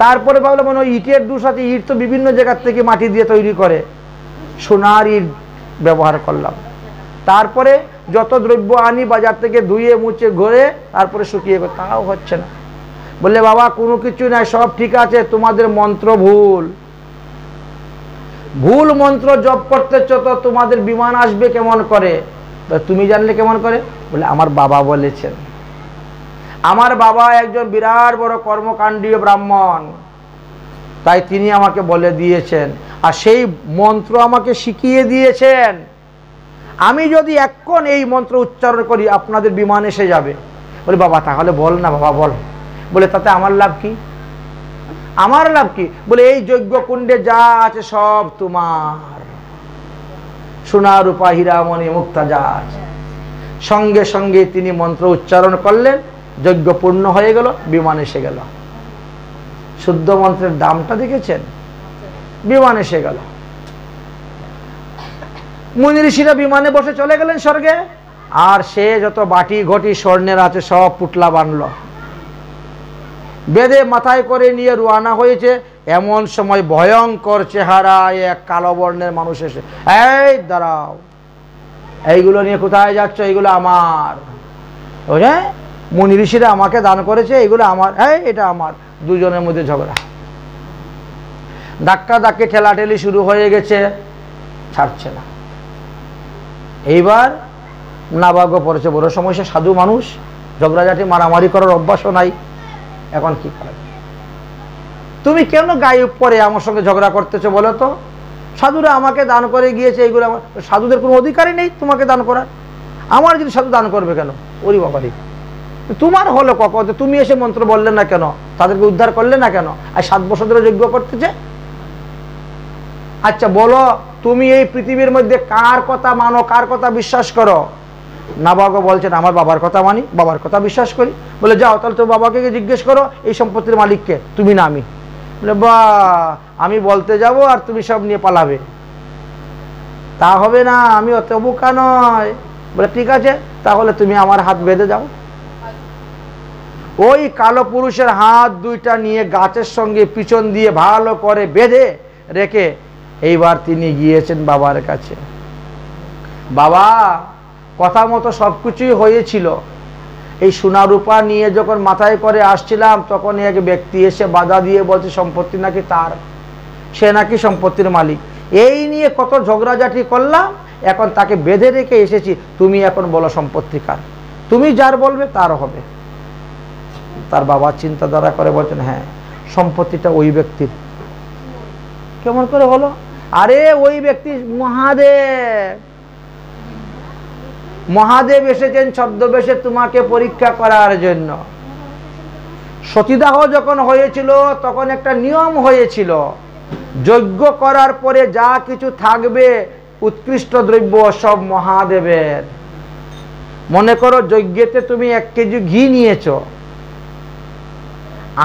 তারপরে ভাবলাম মনে হয় ইটের দোষ আছে, ইট তো বিভিন্ন জায়গার থেকে মাটি দিয়ে তৈরি করে, সোনার ইট ব্যবহার করলাম। তারপরে যত দ্রব্য আনি বাজার থেকে ধুয়ে মুছে ঘরে তারপরে শুকিয়ে, তাও হচ্ছে না। বললে বাবা কোনো কিছু নাই, সব ঠিক আছে, তোমাদের মন্ত্র ভুল মন্ত্র জপ করতেছ, তো তোমাদের বিমান আসবে কেমন করে? তুমি জানলে কেমন করে? বলে আমার বাবা বলেছেন। আমার বাবা একজন বিরাট বড় কর্মকাণ্ডীয় ব্রাহ্মণ, তাই তিনি আমাকে বলে দিয়েছেন, আর সেই মন্ত্র আমাকে শিখিয়ে দিয়েছেন। আমি যদি এখন এই মন্ত্র উচ্চারণ করি আপনাদের বিমান এসে যাবে। বলে বাবা তাহলে বল না বাবা, বল। বলে তাতে আমার লাভ কি? আমার লাভ কি? বলে এই যজ্ঞ কুণ্ডে যা আছে সব তোমার, সোনা রূপা হীরামণি মুক্তা যা আছে। সঙ্গে সঙ্গে তিনি মন্ত্র উচ্চারণ করলেন, যজ্ঞ পূর্ণ হয়ে গেল, বিমান এসে গেল। শুদ্ধ মন্ত্রের দামটা দেখেছেন? বিমান এসে গেল। মুনি ঋষিরা বিমানে বসে চলে গেলেন স্বর্গে, আর সে যত বাটি ঘটি স্বর্ণের আছে সব পুটলা বানল, বেদে মাথায় করে নিয়ে রওনা হয়েছে। এমন সময় ভয়ঙ্কর চেহারা এক কালো বর্ণের মানুষ এসে, এই দাঁড়াও, এইগুলো নিয়ে কোথায় যাচ্ছ? এইগুলো আমার। বুঝে, মুনি ঋষিরা আমাকে দান করেছে, এইগুলো আমার, এটা আমার। দুজনের মধ্যে ঝগড়া, ধাক্কা ধাক্কি ঠেলাঠেলি শুরু হয়ে গেছে, ছাড়ছে না। এইবার নাভাগ পড়েছে বড় সমস্যা, সাধু মানুষ, ঝগড়াঝাটি মারামারি করার অভ্যাসও নাই, এখন কি করে? তুমি কেন গায়ে পরে আমার সঙ্গে ঝগড়া করতেছো বলো তো? সাধুরা আমাকে দান করে গিয়েছে, এইগুলো আমার। সাধুদের কোনো অধিকারই নেই তোমাকে দান করার। আমার যদি সাধু দান করবে কেন? ওরি বাবারি, তোমার হলো কখন? তুমি এসে মন্ত্র বললে না কেন? তাদেরকে উদ্ধার করলে না কেন? আর 7 বছর ধরে যজ্ঞ করতেছে। আচ্ছা বলো, তুমি এই পৃথিবীর মধ্যে কার কথা মানো, কার কথা বিশ্বাস করো? নাভাগ বলছেন আমার বাবার কথা মানি, বাবার কথা বিশ্বাস করি। বলে যাও তাহলে তো বাবাকে জিজ্ঞেস করো এই সম্পত্তির মালিককে, তুমি না আমি। বলে বা আমি বলতে যাব আর তুমি সব নিয়ে পালাবে, তা হবে না, আমি অত বোকা নয়। বলে ঠিক আছে, তাহলে তুমি আমার হাত বেঁধে যাও। ওই কালো পুরুষের হাত দুইটা নিয়ে গাছের সঙ্গে পিছন দিয়ে ভালো করে বেঁধে রেখে এইবার তিনি গিয়েছেন বাবার কাছে। বাবা, কথা মতো সবকিছুই হয়েছিল। এই সোনা রূপা নিয়ে যখন মাথায় করে আসছিলাম তখন এক ব্যক্তি এসে বাধা দিয়ে বলছে সম্পত্তি নাকি তার, সে নাকি সম্পত্তির মালিক। এই নিয়ে কত ঝগড়াঝাটি করলাম, এখন তাকে বেঁধে রেখে এসেছি। তুমি এখন বলো সম্পত্তি কার? তুমি যার বলবে তার হবে। তার বাবা চিন্তাধারা করে বলছেন, হ্যাঁ সম্পত্তিটা ওই ব্যক্তির। কেমন করে হলো? আরে ওই ব্যক্তি মহাদেব। মহাদেব এসেছেন ছদ্মবেশে তোমাকে পরীক্ষা করার জন্য। সতীদাহ যখন হয়েছিল তখন একটা নিয়ম হয়েছিল, যজ্ঞ করার পরে যা কিছু থাকবে উৎকৃষ্ট দ্রব্য সব মহাদেবের। মনে করো যজ্ঞেতে তুমি 1 কেজি ঘি নিয়েছো,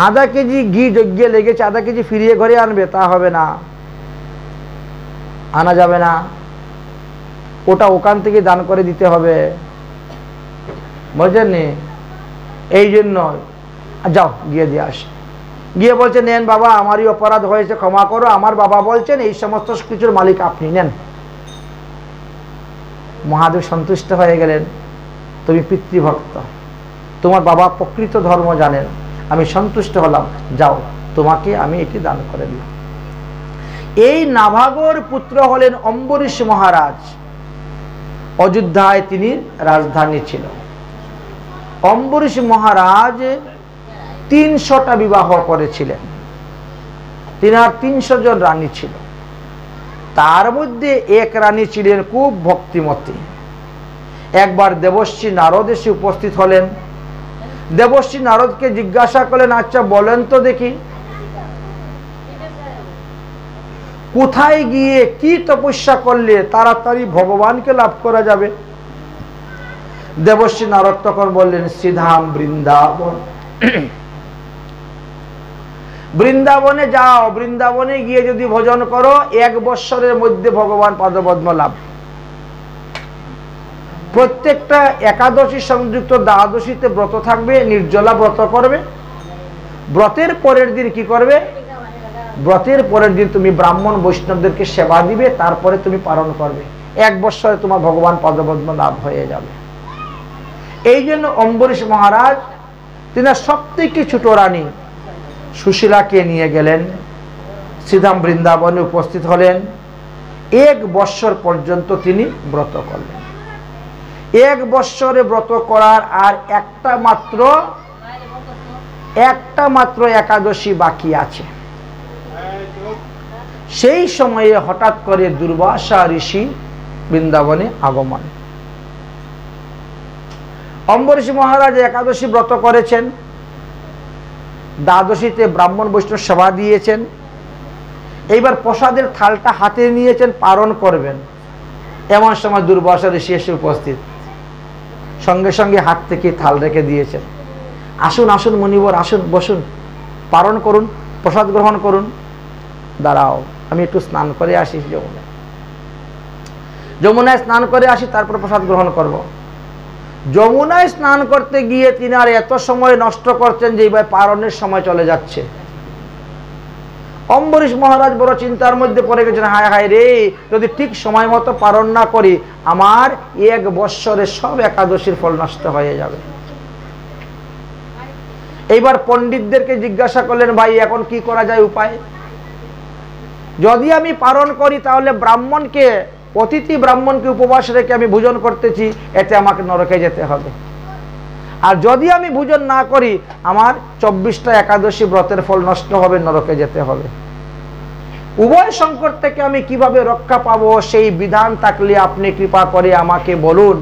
আধা কেজি ঘি যজ্ঞে লেগেছে, আধা কেজি ফিরিয়ে ঘরে আনবে? তা হবে না, আনা যাবে না। ওটা ওখান থেকে দান করে দিতে হবে, বুঝলেন? এই জন্য যাও গিয়ে দিয়ে আস। গিয়ে বলছে, নেন বাবা, আমারই অপরাধ হয়েছে, ক্ষমা করো। আমার বাবা বলছেন এই সমস্ত কিছুর মালিক আপনি, নেন। মহাদেব সন্তুষ্ট হয়ে গেলেন, তুমি পিতৃভক্ত, তোমার বাবা প্রকৃত ধর্ম জানেন, আমি সন্তুষ্ট হলাম, যাও তোমাকে আমি এটি দান করে দিলাম। এই নাভাগর পুত্র হলেন অম্বরীশ মহারাজ। অযোধ্যায় তিনি রাজধানী ছিল। অম্বরীশ মহারাজ 300টা বিবাহ করেছিলেন। তিনার 300 জন রানী ছিল। তার মধ্যে এক রানী ছিলেন খুব ভক্তিমতী। একবার দেবশ্রী নারদ এসে উপস্থিত হলেন। দেবশ্রী নারদকে জিজ্ঞাসা করলেন, আচ্ছা বলেন তো দেখি, কোথায় গিয়ে কি তপস্যা করলে তাড়াতাড়ি ভগবানকে লাভ করা যাবে? দেবশ্রী নারদ তখন বললেন, শ্রীধাম বৃন্দাবন। বৃন্দাবনে যাও, বৃন্দাবনে গিয়ে যদি ভজন করো 1 বৎসরের মধ্যে ভগবান পাদপদ্ম লাভ। প্রত্যেকটা একাদশী সংযুক্ত দ্বাদশীতে ব্রত থাকবে, নির্জলা ব্রত করবে। ব্রতের পরের দিন কি করবে? ব্রতের পরের দিন তুমি ব্রাহ্মণ বৈষ্ণবদেরকে সেবা দিবে, তারপরে তুমি পালন করবে। 1 বৎসরে তোমার ভগবান পাদপদ্ম লাভ হয়ে যাবে। এই জন্য অম্বরীশ মহারাজ তিনি সবথেকে ছোট রানী সুশীলাকে নিয়ে গেলেন, শ্রীধাম বৃন্দাবনে উপস্থিত হলেন। 1 বৎসর পর্যন্ত তিনি ব্রত করলেন। 1 বৎসরে ব্রত করার আর একটা মাত্র একাদশী বাকি আছে। সেই সময়ে হঠাৎ করে দুর্বাসা ঋষি বৃন্দাবনে আগমন। অম্বরীশ মহারাজ একাদশী ব্রত করেছেন, দ্বাদশীতে ব্রাহ্মণ বৈষ্ণব সেবা দিয়েছেন। এইবার প্রসাদের থালটা হাতে নিয়েছেন, পালন করবেন। এমন সময় দুর্বাসা ঋষি এসে উপস্থিত, সঙ্গে সঙ্গে হাত থেকে থাল রেখে দিয়েছেন। আসুন আসুন মুনিবর, আসুন বসুন, পালন করুন, প্রসাদ গ্রহণ করুন। দাঁড়াও, আমি একটু স্নান করে আসি, যমুনায় স্নান করে আসি, তারপর প্রসাদ গ্রহণ করব। যমুনায় স্নান করতে গিয়ে তিনি আর এত সময় নষ্ট করছেন যে এইবার পালনের সময় চলে যাচ্ছে। অম্বরীশ মহারাজ বড় চিন্তার মধ্যে পড়ে গেছেন, হায় হায় রে, যদি ঠিক সময় মতো পালন না করি আমার 1 বৎসরে সব একাদশীর ফল নষ্ট হয়ে যাবে। এইবার পণ্ডিতদেরকে জিজ্ঞাসা করলেন, ভাই এখন কি করা যায় উপায়? যদি আমি পালন করি তাহলে ব্রাহ্মণকে, অতিথি ব্রাহ্মণকে উপবাস রেখে আমি ভোজন করতেছি, এতে আমাকে নরকে যেতে হবে। আর যদি আমি ভোজন না করি আমার 24টা একাদশী ব্রতের ফল নষ্ট হবে, নরকে যেতে হবে। উভয় সংকট থেকে আমি কিভাবে রক্ষা পাবো সেই বিধান থাকলে আপনি কৃপা করে আমাকে বলুন।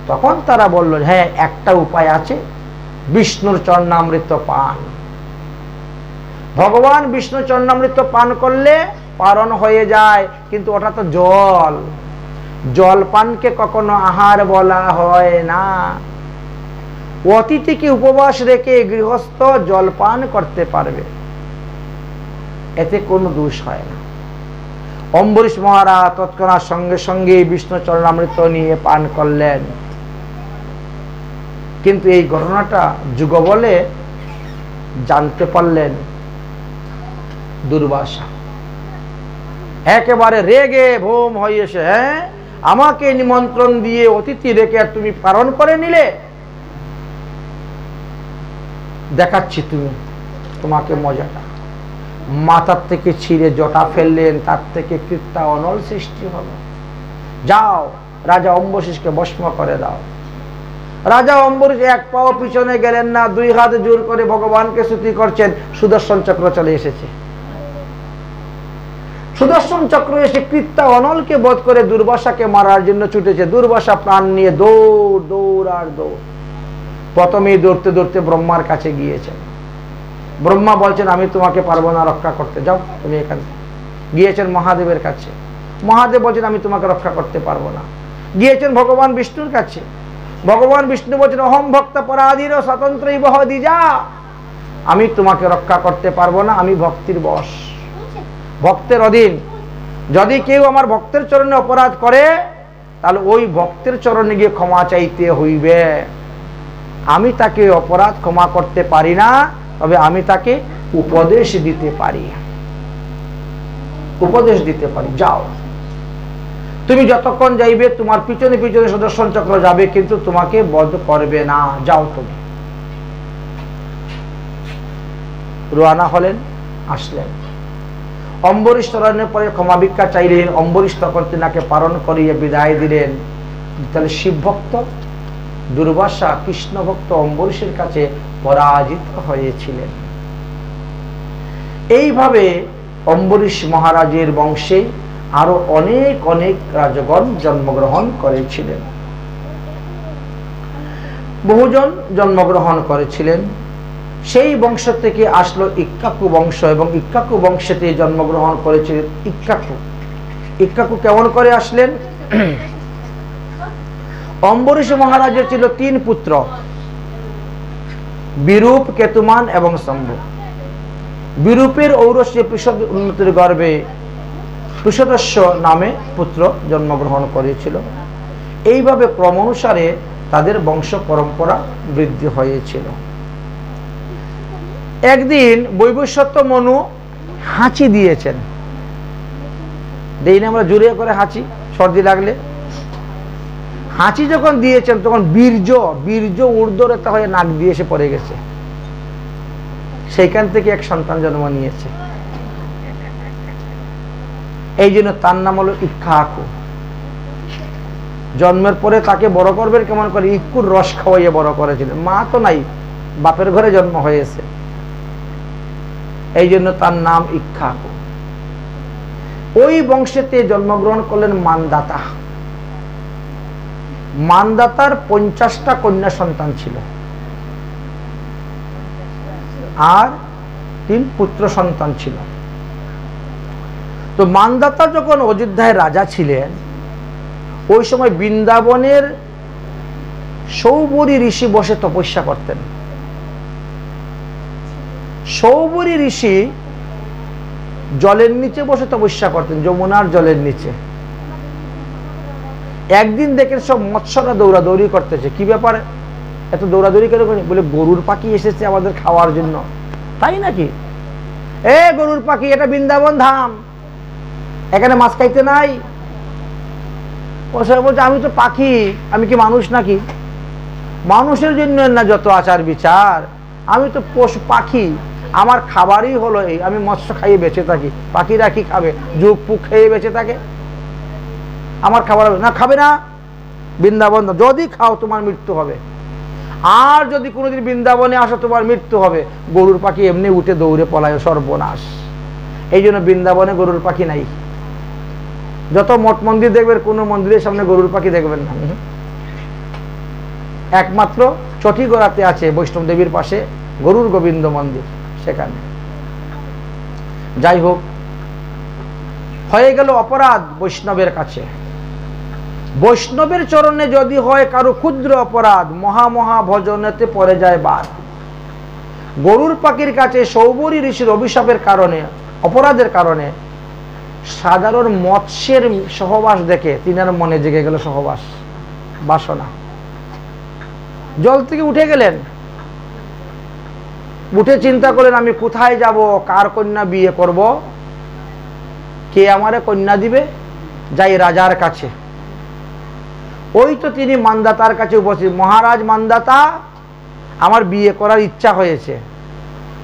তখন তারা বলল, হ্যাঁ একটা উপায় আছে, বিষ্ণুর চরণামৃত পান। ভগবান বিষ্ণু চরণামৃত পান করলে পালন হয়ে যায়, কিন্তু ওটা তো জল। জল পানকে কখনো আহার বলা হয় না। অতিথিকে উপবাস রেখে গৃহস্থ জলপান করতে পারবে, এতে কোনো দোষ হয় না। অম্বরীশ মহারাজ তৎক্ষণাৎ সঙ্গে সঙ্গে বিষ্ণু চরণামৃত নিয়ে পান করলেন। কিন্তু এই ঘটনাটা যুগবলে জানতে পারলেন দুর্বাসা। একেবারে রেগে ভোম হয়ে এসে, হ্যাঁ, আমাকে নিমন্ত্রণ দিয়ে অতিথি রেখে আর তুমি পালন করে নিলে, দেখাচ্ছি তোমাকে মজাটা। মাথার থেকে ছিঁড়ে জটা ফেললেন, তার থেকে কৃত্যা অনল সৃষ্টি হলো। যাও রাজা অম্বরীশকে ভস্ম করে দাও। রাজা অম্বরীশ এক পাও পিছনে গেলেন না, দুই হাত জোর করে ভগবানকে স্তুতি করছেন। সুদর্শন চক্র চলে এসেছে। সুদর্শন চক্র এসে কৃত্যা অনলকে বধ করে দুর্বাসাকে মারার জন্য ছুটেছে। দুর্বাসা প্রাণ নিয়ে দৌড় দৌড় আর দৌড়। প্রথমেই দৌড়তে দৌড়তে ব্রহ্মার কাছে গিয়েছেন। ব্রহ্মা বলছেন, আমি তোমাকে পারবো না রক্ষা করতে, যাও তুমি এখান থেকে। গিয়েছেন মহাদেবের কাছে। মহাদেব বলছেন, আমি তোমাকে রক্ষা করতে পারবো না। গিয়েছেন ভগবান বিষ্ণুর কাছে। ভগবান বিষ্ণু বলছেন, অহম ভক্ত পরাধীর স্বতন্ত্রই বহ দ্বিজা, আমি তোমাকে রক্ষা করতে পারবো না, আমি ভক্তির বশ, ভক্তের অধীন। যদি কেউ আমার ভক্তের চরণে অপরাধ করে, তাহলে ওই ভক্তের চরণে গিয়ে ক্ষমা চাইতে হইবে। আমি তাকে অপরাধ ক্ষমা করতে পারি না, তবে আমি তাকে উপদেশ দিতে পারি। উপদেশ দিতে পারি, যাও তুমি যতক্ষণ যাইবে তোমার পিছনে পিছনে সুদর্শন চক্র যাবে, কিন্তু তোমাকে বধ করবে না, যাও তুমি। রওনা হলেন, আসলেন। অম্বরীশ চরণের পরে ক্ষমা ভিক্ষা চাইলেন। অম্বরীশ তখন তিনাকে পালন করিয়ে বিদায় দিলেন। তাহলে শিব ভক্ত দুর্বাসা কৃষ্ণ ভক্ত অম্বরীশের কাছে পরাজিত হয়েছিলেন। এইভাবে অম্বরীশ মহারাজের বংশে আরো অনেক অনেক রাজগণ জন্মগ্রহণ করেছিলেন। বহুজন জন্মগ্রহণ করেছিলেন। সেই বংশ থেকে আসলো ইক্ষ্বাকু বংশ, এবং ইক্ষ্বাকু বংশেতে জন্মগ্রহণ করেছিলেন ইক্ষ্বাকু। ইক্ষ্বাকু কেমন করে আসলেন? অম্বরীশ মহারাজের ছিল 3 পুত্র, বিরূপ, কেতুমান এবং শম্ভু। বিরূপের ঔরসে পৃষদ উন্নতির গর্ভে পৃষদস্য নামে পুত্র জন্মগ্রহণ করেছিল। এইভাবে ক্রম অনুসারে তাদের বংশ পরম্পরা বৃদ্ধি হয়েছিল। একদিন বৈবস্বত মনু হাঁচি দিয়েছেন। দেই না আমরা জোরে করে হাঁচি সর্দি লাগলে? হাঁচি যখন দিয়েছেন তখন বীর্য ঊর্ধ্বরেখা হয়ে নাক দিয়ে এসে পড়ে গেছে। সেইখান থেকে এক সন্তান জন্ম নিয়েছে। এই জন্য তার নাম হলো ইক্ষ্বাকু। জন্মের পরে তাকে বড় করবেন কেমন করে? ইক্কুর রস খাওয়াইয়ে বড় করেছিলেন। মা তো নাই, বাপের ঘরে জন্ম হয়েছে, এই জন্য তার নাম ইক্ষ্বাকু। ওই বংশেতে জন্মগ্রহণ করলেন মানদাতা। মানদাতার 50টা কন্যা সন্তান ছিল আর 3 পুত্র সন্তান ছিল। তো মানদাতা যখন অযোধ্যায় রাজা ছিলেন, ওই সময় বৃন্দাবনের সৌবরী ঋষি বসে তপস্যা করতেন। সৌবরী ঋষি জলের নিচে বসে তপস্যা করতেন, যমুনার জলের নিচে। একদিন দেখেন সব মৎস্যরা দৌড়াদৌড়ি করতেছে। কি ব্যাপার, এত দৌড়াদৌড়ি কেন? বলে গরুর পাখি এসেছে আমাদের খাওয়ার জন্য। তাই নাকি? এ গরুর পাখি, এটা বৃন্দাবন ধাম, এখানে মাছ খাইতে নাই। বলছে, আমি তো পাখি, আমি কি মানুষ নাকি? মানুষের জন্য না যত আচার বিচার, আমি তো পশু পাখি। আমার খাবারই হলো এই, আমি মৎস্য খাইয়ে বেঁচে থাকি। পাখিরা কি খাবে? যুগ পুক খেয়ে বেঁচে থাকে। আমার খাবার হবে না, খাবে না। বৃন্দাবন যদি খাও তোমার মৃত্যু হবে, আর যদি কোনোদিন বৃন্দাবনে আসো তোমার মৃত্যু হবে। গরুর পাখি এমনি উঠে দৌড়ে পলায়, সর্বনাশ। এই জন্য বৃন্দাবনে গরুর পাখি নাই। যত মঠ মন্দির দেখবেন, কোনো মন্দিরের সামনে গরুর পাখি দেখবেন না। একমাত্র চটিগড়াতে আছে বৈষ্ণব দেবীর পাশে গরুর গোবিন্দ মন্দির, সেখানে। যাই হোক, হয়ে গেল অপরাধ বৈষ্ণবের কাছে। বৈষ্ণবের চরণে যদি হয় কারো ক্ষুদ্র অপরাধ, মহা ভজনেতে পড়ে যায় বাদ। গরুর পাখির কাছে সৌবরী ঋষির অভিশাপের কারণে, অপরাধের কারণে সাধারণ মৎস্যের সহবাস দেখে তিনার মনে জেগে গেল সহবাস বাসনা। জল থেকে উঠে গেলেন, উঠে চিন্তা করলেন আমি কোথায় যাব, কার কন্যা বিয়ে করব, কে আমারে কন্যা দিবে, যাই রাজার কাছে। ওই তো তিনি মান্দাতার কাছে উপস্থিত। মহারাজ মান্দাতা, আমার বিয়ে করার ইচ্ছা হয়েছে,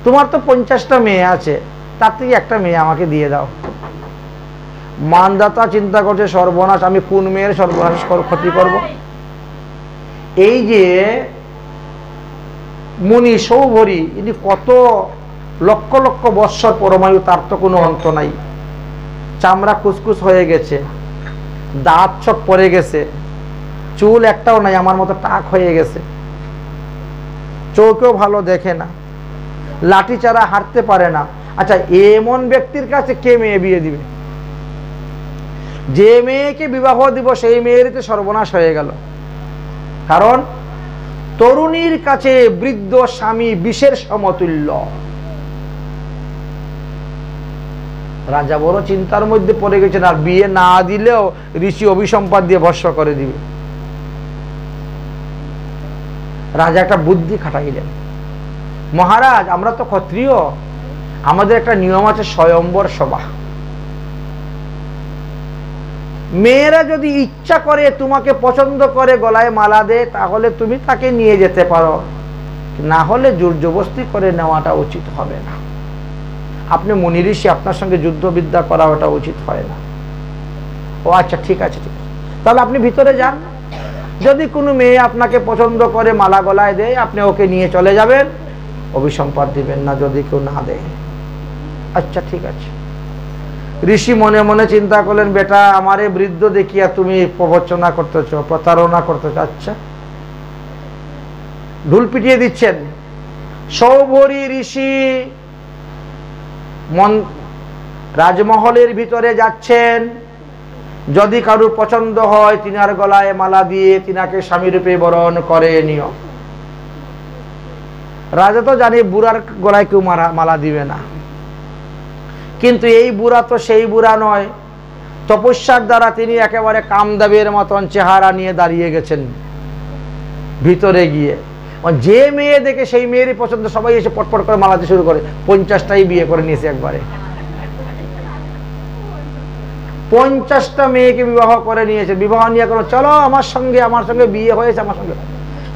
তোমার তো 50টা মেয়ে আছে, তার থেকে একটা মেয়ে আমাকে দিয়ে দাও। মান্দাতা চিন্তা করছে সর্বনাশ, আমি কোন মেয়ের সর্বনাশ ক্ষতি করব। এই যে মুনি সৌভরী, ইনি কত লক্ষ লক্ষ বৎসর পরমায়ু, তার তো কোনো অন্ত নাই। চামড়া কুচকুচ হয়ে গেছে, দাঁত সব পড়ে গেছে, চুল একটাও নাই, আমার মতো টাক হয়ে গেছে, চোখেও ভালো দেখে না, লাঠি ছাড়া হাঁটতে পারে না। আচ্ছা, এমন ব্যক্তির কাছে কে মেয়ে বিয়ে দিবে? যে মেয়েকে বিবাহ দিব সেই মেয়েরই তো সর্বনাশ হয়ে গেল। কারণ তরুণীর কাছে বৃদ্ধ স্বামী বিষের সমতুল্য। রাজা বড় চিন্তার মধ্যে পড়ে গেছেন, আর বিয়ে না দিলেও ঋষি অভিসম্পাদ দিয়ে ভস্ম করে দিবে। রাজা একটা বুদ্ধি খাটাইলেন, মহারাজ আমরা তো ক্ষত্রিয়, আমাদের একটা নিয়ম আছে স্বয়ম্বর সভা। মেয়েরা যদি ইচ্ছা করে তোমাকে পছন্দ করে গলায় মালা দেয়, তাহলে তুমি তাকে নিয়ে যেতে পারো, না হলে জোর জবরদস্তি করে নেওয়াটা উচিত হবে না। আপনি মুনি ঋষি, আপনার সঙ্গে যুদ্ধবিদ্যা করা ওটা উচিত হয় না। ও আচ্ছা, ঠিক আছে ঠিক আছে, তাহলে আপনি ভিতরে যান, যদি কোনো মেয়ে আপনাকে পছন্দ করে মালা গলায় দেয়, আপনি ওকে নিয়ে চলে যাবেন, অভিসম্পাদ দিবেন না যদি কেউ না দেয়। আচ্ছা ঠিক আছে। ঋষি মনে মনে চিন্তা করলেন, বেটা আমারে বৃদ্ধ দেখিয়া তুমি প্রবচনা করতেছ, প্রতারণা করতেছ। আচ্ছা, ঢুল পিটিয়ে দিচ্ছেন। সৌভরী ঋষি রাজমহলের ভিতরে যাচ্ছেন, যদি কারুর পছন্দ হয় তিনার গলায় মালা দিয়ে তিনাকে স্বামী রূপে বরণ করে নিও। রাজা তো জানি বুড়ার গলায় কেউ মালা দিবে না, কিন্তু এই বুড়া তো সেই বুড়া নয়। তপস্যার দ্বারা তিনি একেবারে কামদেবের মতন চেহারা নিয়ে দাঁড়িয়ে গেছেন। ভিতরে গিয়ে যে মেয়ে দেখে সেই মেয়েরই পছন্দ, সবাই এসে পটপট করে মালাতে শুরু করে। 50টাই বিয়ে করে নিয়েছে একবারে, 50টা মেয়েকে বিবাহ করে নিয়েছে। বিবাহ নিয়ে কোনো চলো আমার সঙ্গে বিয়ে হয়েছে আমার সঙ্গে।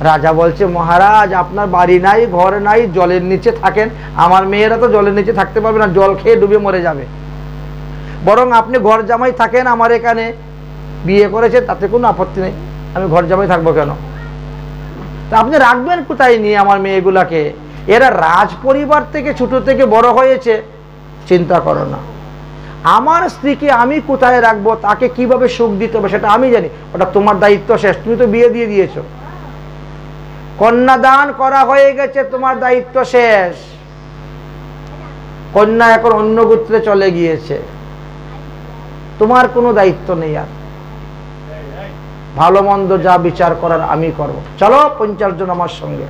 রাজা বলছে, মহারাজ আপনার বাড়ি নাই, ঘর নাই, জলের নিচে থাকেন, আমার মেয়েরা তো জলের নিচে থাকতে পারবে না, জল খেয়ে ডুবে মরে যাবে। বরং আপনি ঘর জামাই থাকেন আমার এখানে, বিয়ে করেছে তাতে কোনো আপত্তি নেই, আমি ঘর জামাই থাকবো কেন? তা আপনি রাখবেন কোথায় নিয়ে আমার মেয়েগুলাকে? এরা রাজ পরিবার থেকে ছোট থেকে বড় হয়েছে, চিন্তা করো না। আমার স্ত্রীকে আমি কোথায় রাখবো, তাকে কিভাবে সুখ দিতে হবে সেটা আমি জানি, ওটা তোমার দায়িত্ব শেষ, তুমি তো বিয়ে দিয়ে দিয়েছো, কন্যাদান করা হয়ে গেছে, তোমার দায়িত্ব শেষ। কন্যা এখন অন্য গোত্রে চলে গিয়েছে, তোমার কোনো দায়িত্ব নেই আর। ভালো মন্দ যা বিচার করার আমি করব, চলো 50 জন আমার সঙ্গে।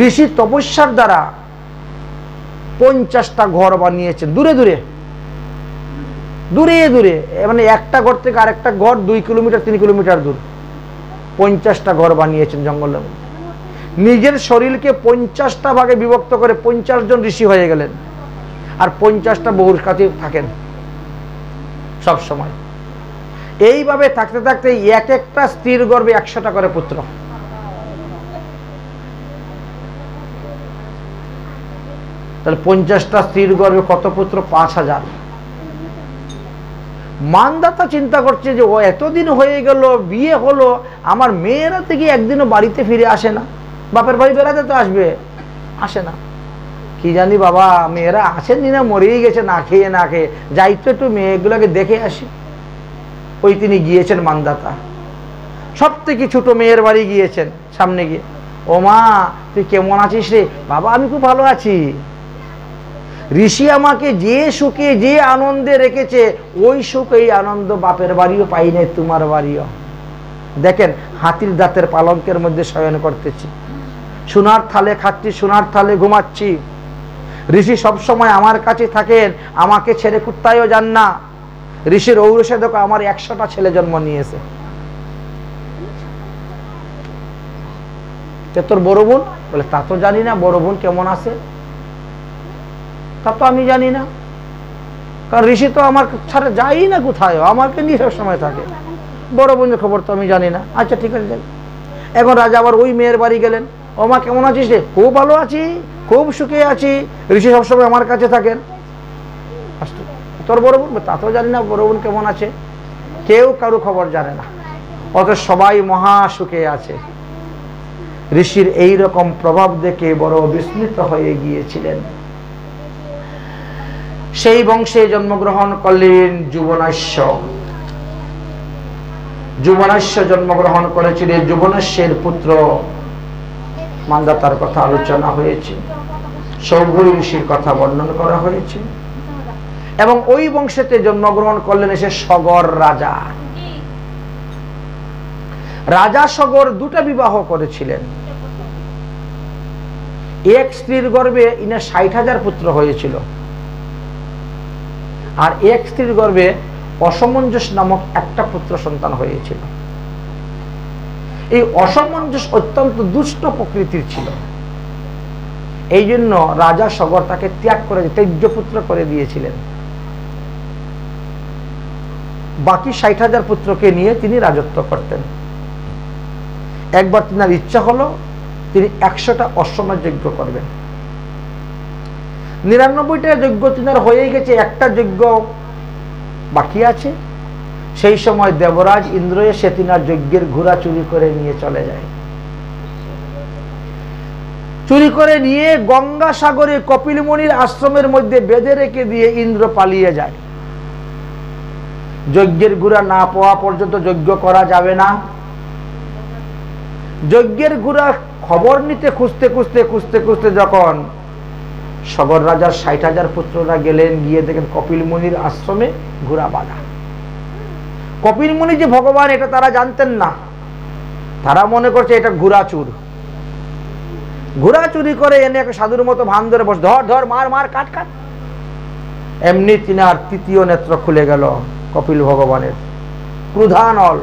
ঋষি তপস্যার দ্বারা 50টা ঘর বানিয়েছেন, দূরে দূরে দূরে দূরে, মানে একটা ঘর থেকে আরেকটা ঘর 2 কিলোমিটার 3 কিলোমিটার দূর, 50টা ঘর বানিয়েছেন জঙ্গলের মধ্যে। নিজের শরীরকে 50টা ভাগে বিভক্ত করে 50 জন ঋষি হয়ে গেলেন, আর 50টা বহুর কাছে থাকেন সব সময়। এইভাবে থাকতে থাকতে এক একটা স্ত্রীর গর্ভে 100টা করে পুত্র। তাহলে 50টা স্ত্রীর গর্ভে কত পুত্র? 5000। মান্দাতা চিন্তা করছে যে ও এতদিন হয়ে গেল, বিয়ে হলো, আমার মেয়েরা থেকে একদিনও বাড়িতে ফিরে আসে না, বাপের বাড়ি বেড়াতে তো আসবে, আসে না। কি জানি বাবা, মেয়েরা আসেনি না মরেই গেছে না খেয়ে না খেয়ে, যাই তো একটু মেয়েগুলোকে দেখে আসি। ওই তিনি গিয়েছেন মান্দাতা, সব থেকে ছোট মেয়ের বাড়ি গিয়েছেন। সামনে গিয়ে, ও মা তুই কেমন আছিস রে? বাবা আমি খুব ভালো আছি। ঋষি আমাকে যে সুখে যে আনন্দে রেখেছে, ওই সুখ এই আনন্দ বাপের বাড়িও পাই নাই, তোমার বাড়িও। দেখেন, হাতির দাঁতের পালঙ্কের মধ্যে শয়ন করতেছি, সোনার থালে খাচ্ছি, সোনার থালে ঘুমাচ্ছি। ঋষি সবসময় আমার কাছে থাকেন, আমাকে ছেড়ে কোথায়ও যান না। ঋষির ঔরসে দেখো আমার 100টা ছেলে জন্ম নিয়েছে। তোর বড় বোন? বলে তা তো জানি না, বড় বোন কেমন আছে তা তো আমি জানি না, কারণ ঋষি তো আমার ছাড়া যাই না কোথায়, আমাকে নিয়ে সব সময় থাকে, বড় বোনের খবর তো আমি জানি না। আচ্ছা ঠিক আছে যাই। এখন রাজা আবার ওই মেয়ের বাড়ি গেলেন। ও মা কেমন আছিস রে? খুব ভালো আছি, খুব সুখে আছি, ঋষি সবসময় আমার কাছে থাকেন। তোর বড় বোন? তা তো জানি না, বড় বোন কেমন আছে। কেউ কারো খবর জানে না, অত সবাই মহা সুখে আছে। ঋষির এই রকম প্রভাব দেখে বড় বিস্মিত হয়ে গিয়েছিলেন। সেই বংশে জন্মগ্রহণ করলেন যুবনাশ্য। যুবনাশ্য জন্মগ্রহণ করেছিলেন। যুবনাশ্যের পুত্র মান্ধাতার কথা আলোচনা হয়েছে, সৌভরী ঋষির কথা বর্ণনা করা হয়েছে, এবং ওই বংশেতে জন্মগ্রহণ করলেন এসে সগর রাজা। রাজা সগর দুটা বিবাহ করেছিলেন। এক স্ত্রীর গর্ভে ইনার 60,000 পুত্র হয়েছিল, আর এক স্ত্রীর গর্ভে অসমঞ্জস নামক একটা পুত্র সন্তান হয়েছিল। এই অসমঞ্জস অত্যন্ত দুষ্ট প্রকৃতির ছিল, এই জন্য রাজা সগর তাকে ত্যাগ করে তেজ্যপুত্র করে দিয়েছিলেন। বাকি 60,000 পুত্রকে নিয়ে তিনি রাজত্ব করতেন। একবার তিনার ইচ্ছা হলো তিনি 100টা অশ্বমেধ যজ্ঞ করবেন। 99টা যজ্ঞ তিনার হয়ে গেছে, একটা যজ্ঞ বাকি আছে। সেই সময় দেবরাজ ইন্দ্র এসে তিনার যজ্ঞের ঘোড়া চুরি করে নিয়ে চলে যায়। চুরি করে নিয়ে গঙ্গা সাগরে কপিল মুনির আশ্রমের মধ্যে বেঁধে রেখে দিয়ে ইন্দ্র পালিয়ে যায়। যজ্ঞের ঘোড়া না পাওয়া পর্যন্ত যজ্ঞ করা যাবে না। যজ্ঞের ঘোড়া খবর নিতে খুঁজতে খুঁজতে খুঁজতে খুঁজতে যখন সগর রাজার 60,000 পুত্ররা গেলেন, গিয়ে দেখেন কপিল মুনির আশ্রমে ঘোড়া বাঁধা। কপিল মুনি যে ভগবান এটা তারা জানতেন না, তারা মনে করছে এটা ঘোড়া চুর। ঘোড়া চুরি করে এনে এক সাধুর মতো ভান ধরে বসে, ধর ধর, মার মার, কাট কাট। এমনি তিনার তৃতীয় নেত্র খুলে গেল কপিল ভগবানের, ক্রোধানল।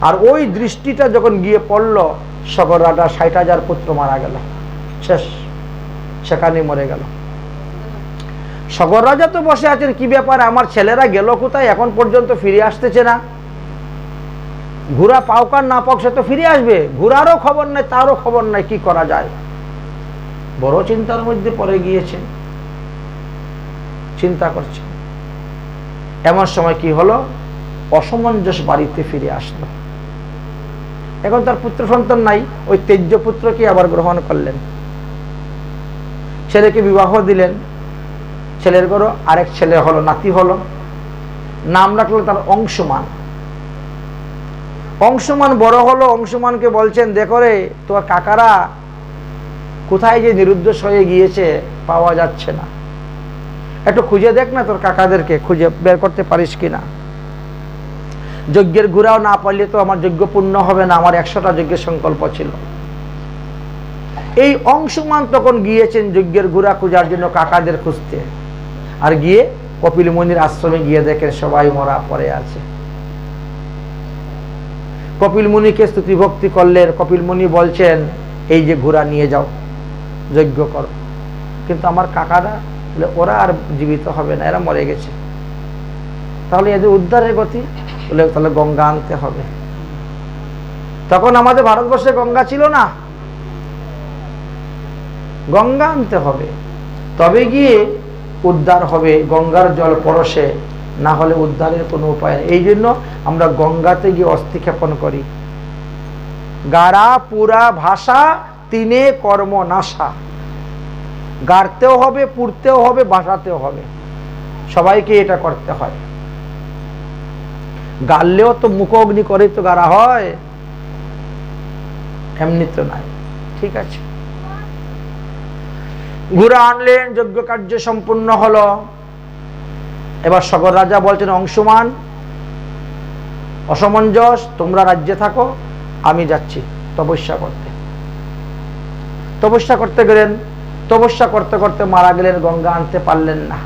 আর ওই দৃষ্টিটা যখন গিয়ে পড়ল, সগর রাজা 60,000 পুত্র মারা গেল, শেষ, সেখানে মরে গেল। সগর রাজা তো বসে আছেন, কি ব্যাপার, আমার ছেলেরা গেল কোথায়, এখন পর্যন্ত ফিরে আসতেছে না। ঘোড়া পাওক আর না পাওক সে তো ফিরে আসবে, ঘোড়ারও খবর নাই, তারও খবর নাই, কি করা যায়। বড় চিন্তার মধ্যে পড়ে গিয়েছে, চিন্তা করছে। এমন সময় কি হলো, অসমঞ্জস বাড়িতে ফিরে আসলো। এখন তার পুত্র সন্তান নাই, ওই তেজ্য পুত্রকে আবার গ্রহণ করলেন, ছেলেকে বিবাহ দিলেন। ছেলের ঘরে আরেক ছেলে হলো, নাতি হলো, নাম রাখলো তার অংশুমান। অংশুমান বড় হলো, অংশুমানকে বলছেন, দেখো রে, তোর কাকারা কোথায় যে নিরুদ্দেশ হয়ে গিয়েছে, পাওয়া যাচ্ছে না, একটু খুঁজে দেখ না, তোর কাকাদেরকে খুঁজে বের করতে পারিস কিনা। যজ্ঞের ঘোড়াও না পারলে তো আমার যজ্ঞ পূর্ণ হবে না, আমার 100টা যজ্ঞের সংকল্প ছিল। এই অংশুমান তখন গিয়েছেন যজ্ঞের ঘোড়া খোঁজার জন্য, কাকাদের খুঁজতে। আর গিয়ে কপিল মুনির আশ্রমে গিয়ে দেখেন সবাই মরা পড়ে আছে। কপিল মুনিকে স্তুতি ভক্তি করলেন। কপিল মুনি বলছেন, এই যে ঘোড়া নিয়ে যাও, যজ্ঞ করো। কিন্তু আমার কাকারা, ওরা আর জীবিত হবে না, এরা মরে গেছে, তাহলে এদের উদ্ধারের গতি, বলে তাহলে গঙ্গা আনতে হবে। তখন আমাদের ভারতবর্ষে গঙ্গা ছিল না, গঙ্গা আনতে হবে, তবে গিয়ে উদ্ধার হবে। গঙ্গার জল পরশে, না হলে উদ্ধারের কোনো উপায় নেই। এই জন্য আমরা গঙ্গাতে গিয়ে অস্থি ক্ষেপণ করি। গাড়া পুরা ভাষা তিনে কর্ম নাশা, গাড়তেও হবে, পুড়তেও হবে, ভাসাতেও হবে, সবাইকে এটা করতে হয়। গাড়লেও তো মুখ অগ্নি করে তো গাড়া হয়, এমনি তো নাই। ঠিক আছে, ঘোড়া আনলেন, যজ্ঞ কার্য সম্পূর্ণ হলো। এবার সগর রাজা বলছেন, অংশুমান, অসমঞ্জস, তোমরা রাজ্যে থাকো, আমি যাচ্ছি তপস্যা করতে। তপস্যা করতে গেলেন, তপস্যা করতে করতে মারা গেলেন, গঙ্গা আনতে পারলেন না।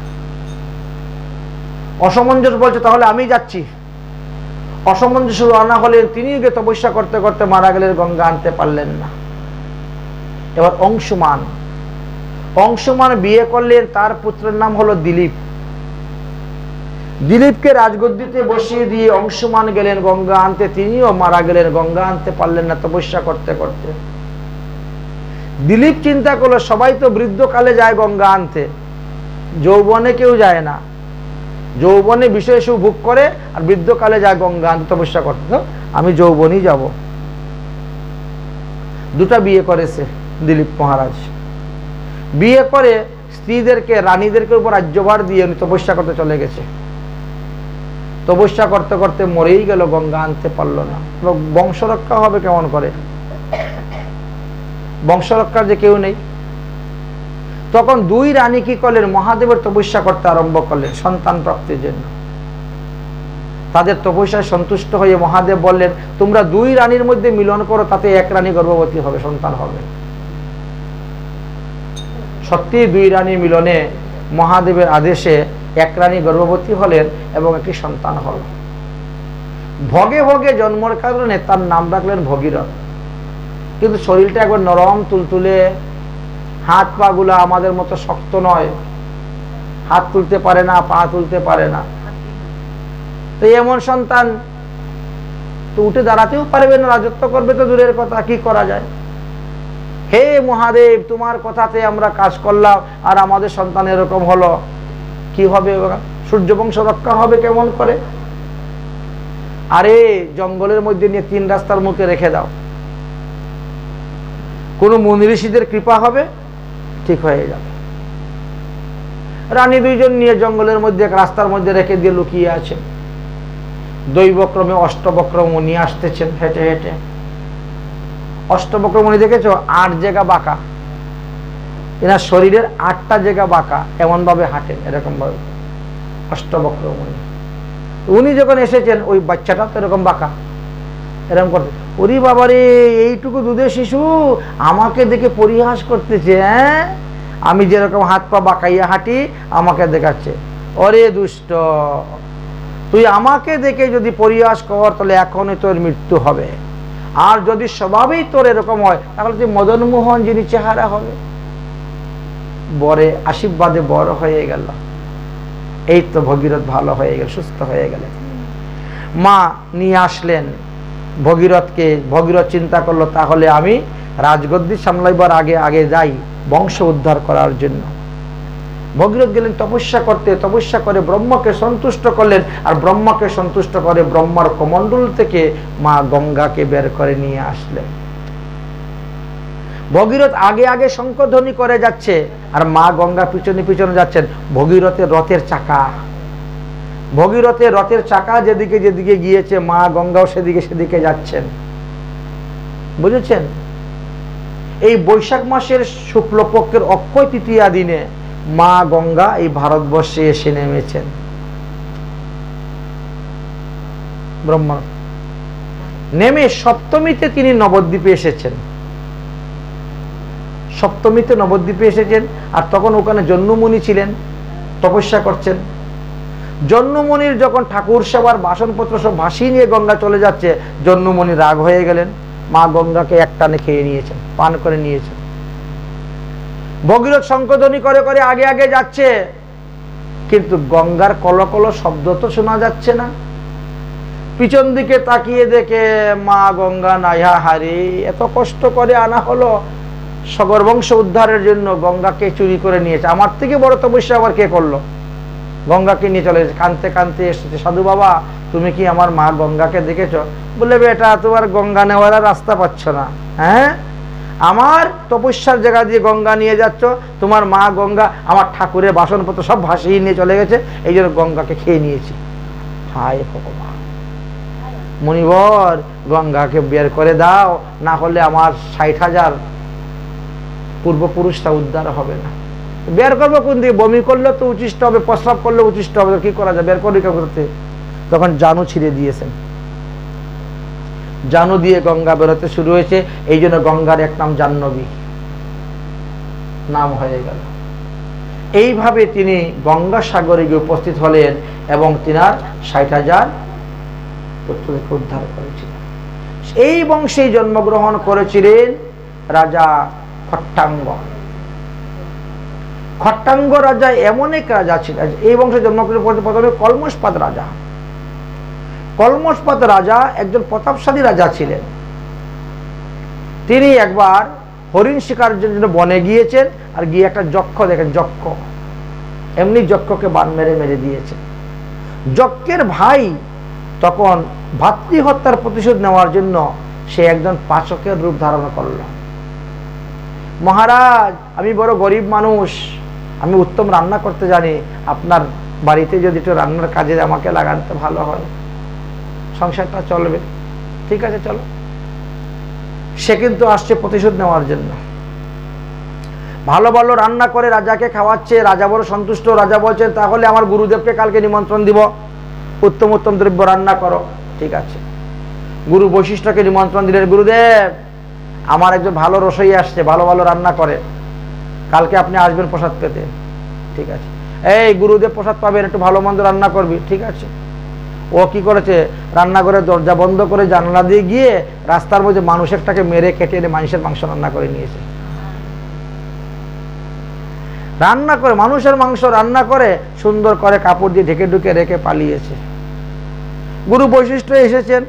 অসমঞ্জস বলছে, তাহলে আমি যাচ্ছি। অসামঞ্জস্য আনা হলেন, তিনি গিয়ে তপস্যা করতে করতে মারা গেলেন, গঙ্গা আনতে পারলেন না। এবার অংশুমান বিয়ে করলেন, তার পুত্রের নাম হলো দিলীপ। দিলীপকে রাজগদ্দিতে বসিয়ে দিয়ে অংশুমান গেলেন গঙ্গা আনতে, তিনিও মারা গেলেন, গঙ্গা আনতে পারলেন না তপস্যা করতে করতে। দিলীপ চিন্তা করলো সবাই তো বৃদ্ধকালে যায় গঙ্গা আনতে, যৌবনে কেউ যায় না, যৌবনে বিষয় সুখ ভোগ করে আর বৃদ্ধকালে যায় গঙ্গা আনতে তপস্যা করতে, আমি যৌবনই যাব। দুটা বিয়ে করেছে দিলীপ মহারাজ। বিয়ে করে স্ত্রীদেরকে, রানীদেরকে উপর রাজ্যভার দিয়ে উনি তপস্যা করতে চলে গেছে। তপস্যা করতে করতে মরেই গেল, গঙ্গা আনতে পারলো না। বংশ রক্ষা হবে কেমন করে? বংশ রক্ষার যে কেউ নেই। তখন দুই রানী কি করলেন, মহাদেবের তপস্যা করতে আরম্ভ করলেন সন্তান প্রাপ্তির জন্য। তাদের তপস্যায় সন্তুষ্ট হয়ে মহাদেব বললেন, তোমরা দুই রানীর মধ্যে মিলন করো, তাতে এক রানী গর্ভবতী হবে, সন্তান হবে। সত্যি দুই রানী মিলনে মহাদেবের আদেশে এক রানী গর্ভবতী হলেন এবং একটি সন্তান হল। ভগে ভগে জন্মের কারণে তার নাম রাখলেন ভগীরথ। কিন্তু শরীরটা একবার নরম তুলতুলে, হাত পা গুলা আমাদের মতো শক্ত নয়, হাত তুলতে পারে না, পা তুলতে পারে না। তো এমন সন্তান তো উঠে দাঁড়াতেও পারবে না, রাজত্ব করবে তো দূরের কথা, কি করা যায়? হে মহাদেব, তোমার কথাতে আমরা কাজ করলাম আর আমাদের সন্তান এরকম হলো, কি হবে? সূর্যবংশ রক্ষা হবে কেমন করে? আরে জঙ্গলের মধ্যে নিয়ে 3 রাস্তার মুখে রেখে দাও, কোন মুনি ঋষিদের কৃপা হবে, ঠিক হয়ে যাবে। রানী দুইজন নিয়ে জঙ্গলের মধ্যে এক রাস্তার মধ্যে রেখে দিয়ে লুকিয়ে আছে। দৈবক্রমে অষ্টবক্র মুনি আসতেছেন হেঁটে হেঁটে। অষ্টবক্র মুনি দেখেছো? 8 জায়গা বাঁকা, এনার শরীরের 8টা জায়গা বাঁকা, এমন ভাবে হাঁটেন, এরকম ভাবে অষ্টবক্র মুনি। উনি যখন এসেছেন, ওই বাচ্চাটা তো এরকম বাঁকা, এরকম করতে, ওরে বাবারে, এইটুকু দুধের শিশু আমাকে দেখে পরিহাস করতেছে। হ্যাঁ, আমি যেরকম হাত পা বাঁকাইয়া হাঁটি আমাকে দেখাচ্ছে। ওরে দুষ্ট, তুই আমাকে দেখে যদি পরিহাস কর তাহলে এখনই তোর মৃত্যু হবে, আর যদি স্বভাবেই তোর এরকম হয় তাহলে তুই মদন মোহন যিনি চেহারা হবে। বরে আশীর্বাদে বড় হয়ে গেল। এই তো ভগীরথ ভালো হয়ে গেল, সুস্থ হয়ে গেলেন। মা নিয়ে আসলেন ভগীরথকে। ভগীরথ চিন্তা করলো, তাহলে আমি রাজগদ্দি সামলাইবার আগে আগে যাই বংশ উদ্ধার করার জন্য। ভগীরথ গেলেন তপস্যা করতে, তপস্যা করে ব্রহ্মকে সন্তুষ্ট করলেন, আর ব্রহ্মকে সন্তুষ্ট করে ব্রহ্মার কমণ্ডল থেকে মা গঙ্গাকে বের করে নিয়ে আসলেন। ভগীরথ আগে আগে শঙ্খধ্বনি করে যাচ্ছে আর মা গঙ্গা পিছনে পিছনে যাচ্ছেন। ভগীরথের রথের চাকা, ভগীরথের রথের চাকা যেদিকে যেদিকে গিয়েছে মা গঙ্গাও সেদিকে সেদিকে যাচ্ছেন। বুঝেছেন? এই বৈশাখ মাসের শুক্লপক্ষের অক্ষয় তৃতীয়া দিনে মা গঙ্গা এই ভারতবর্ষে এসে নেমেছেন। ব্রহ্মা নেমে সপ্তমীতে তিনি নবদ্বীপে এসেছেন। সপ্তমীতে নবদ্বীপে এসেছেন, আর তখন ওখানে জন্মমুনি ছিলেন, তপস্যা করছেন। জন্মমুনির যখন ঠাকুর সেবার বাসনপত্র সব ভাসিয়ে নিয়ে গঙ্গা চলে যাচ্ছে, জন্মমুনি রাগ হয়ে গেলেন, মা গঙ্গাকে একটানে খেয়ে নিয়েছেন, পান করে নিয়েছেন। ভগীরথ শঙ্খধ্বনি করে করে আগে আগে যাচ্ছে, কিন্তু গঙ্গার কলকল শব্দ তো শোনা যাচ্ছে না। পিছন দিকে তাকিয়ে দেখে মা গঙ্গা নাইহা হারে, এত কষ্ট করে আনা হলো সগর বংশ উদ্ধারের জন্য, গঙ্গাকে চুরি করে নিয়েছে। আমার থেকে বড় তপস্যা আবার কে করলো? গঙ্গাকে নিয়ে চলে এসেছে, কাঁদতে কাঁদতে এসেছে। সাধু বাবা, তুমি কি আমার মা গঙ্গাকে দেখেছো? বলে, বেটা তোমার গঙ্গা নেওয়ার রাস্তা পাচ্ছ না। হ্যাঁ, আমার তপস্যার জায়গা দিয়ে গঙ্গা নিয়ে যাচ্ছ, তোমার মা গঙ্গা আমার ঠাকুরের বাসনপত্র সব ভাসিয়ে নিয়ে চলে গেছে, এই জন্য গঙ্গাকে খেয়ে নিয়েছি। হায় ভগবান, মুনিবর গঙ্গাকে বের করে দাও, না হলে আমার 60,000 পূর্বপুরুষটা উদ্ধার হবে না। বের করবো কোন দিকে? বমি করলে তো উচিষ্ট হবে, প্রস্রাব করলে উচিষ্ট হবে, কি করা যায়? বের করি করতে। তখন জানু ছিঁড়ে দিয়েছেন, জানু দিয়ে গঙ্গা বেরোতে শুরু হয়েছে। এই জন্য গঙ্গার এক নাম জাহ্নবী নাম হয়ে গেল। এইভাবে তিনি গঙ্গা সাগরে গিয়ে উপস্থিত হলেন এবং তিনার 60,000 পুত্রদেরকে উদ্ধার করেছিলেন। এই বংশে জন্মগ্রহণ করেছিলেন রাজা খট্টাঙ্গ। খট্টাঙ্গ রাজা এমন এক রাজা ছিলেন, এই বংশে জন্মগ্রহণ করতে প্রথমে কলমশপাত রাজা। কলমশপাত রাজা একজন প্রতাপশালী রাজা ছিলেন। তিনি একবার হরিণ শিকারের জন্য বনে গিয়েছেন, আর গিয়ে একটা যক্ষ দেখেন, যক্ষ এমনি যক্ষকে বান মেরে মেরে দিয়েছেন। যক্ষের ভাই তখন ভাতৃহত্যার প্রতিশোধ নেওয়ার জন্য সে একজন পাচকের রূপ ধারণ করল। মহারাজ, আমি বড় গরিব মানুষ, আমি উত্তম রান্না করতে জানি, আপনার বাড়িতে যদি একটু রান্নার কাজে আমাকে লাগান তো ভালো হয়, সংসারটা চলবে। ঠিক আছে, চলো। সে কিন্তু আসছে প্রতিশোধ নেওয়ার জন্য। ভালো ভালো রান্না করে রাজাকে খাওয়াচ্ছে, রাজা বড় সন্তুষ্ট। রাজা বলছেন, তাহলে আমার গুরুদেবকে কালকে নিমন্ত্রণ দিব, উত্তম উত্তম দ্রব্য রান্না করো। ঠিক আছে। গুরু বৈশিষ্ট্যকে নিমন্ত্রণ দিলেন, গুরুদেব আমার একজন ভালো রসই আসছে, ভালো ভালো রান্না করে, কালকে আপনি আসবেন প্রসাদ পেতে। ঠিক আছে। এই গুরুদেব প্রসাদ পাবেন, একটু ভালো মন্দ রান্না করবি। ঠিক আছে। ও কি করেছে, রান্নাঘরের দরজা বন্ধ করে জানলা দিয়ে গিয়ে রাস্তার মধ্যে মানুষেরটাকে মেরে কেটে এনে মানুষের মাংস রান্না করে নিয়েছে। রান্না করে মানুষের মাংস রান্না করে সুন্দর করে কাপড় দিয়ে ঢেকে ঢুকে রেখে পালিয়েছে। গুরু বৈশিষ্ট্য এসেছেন,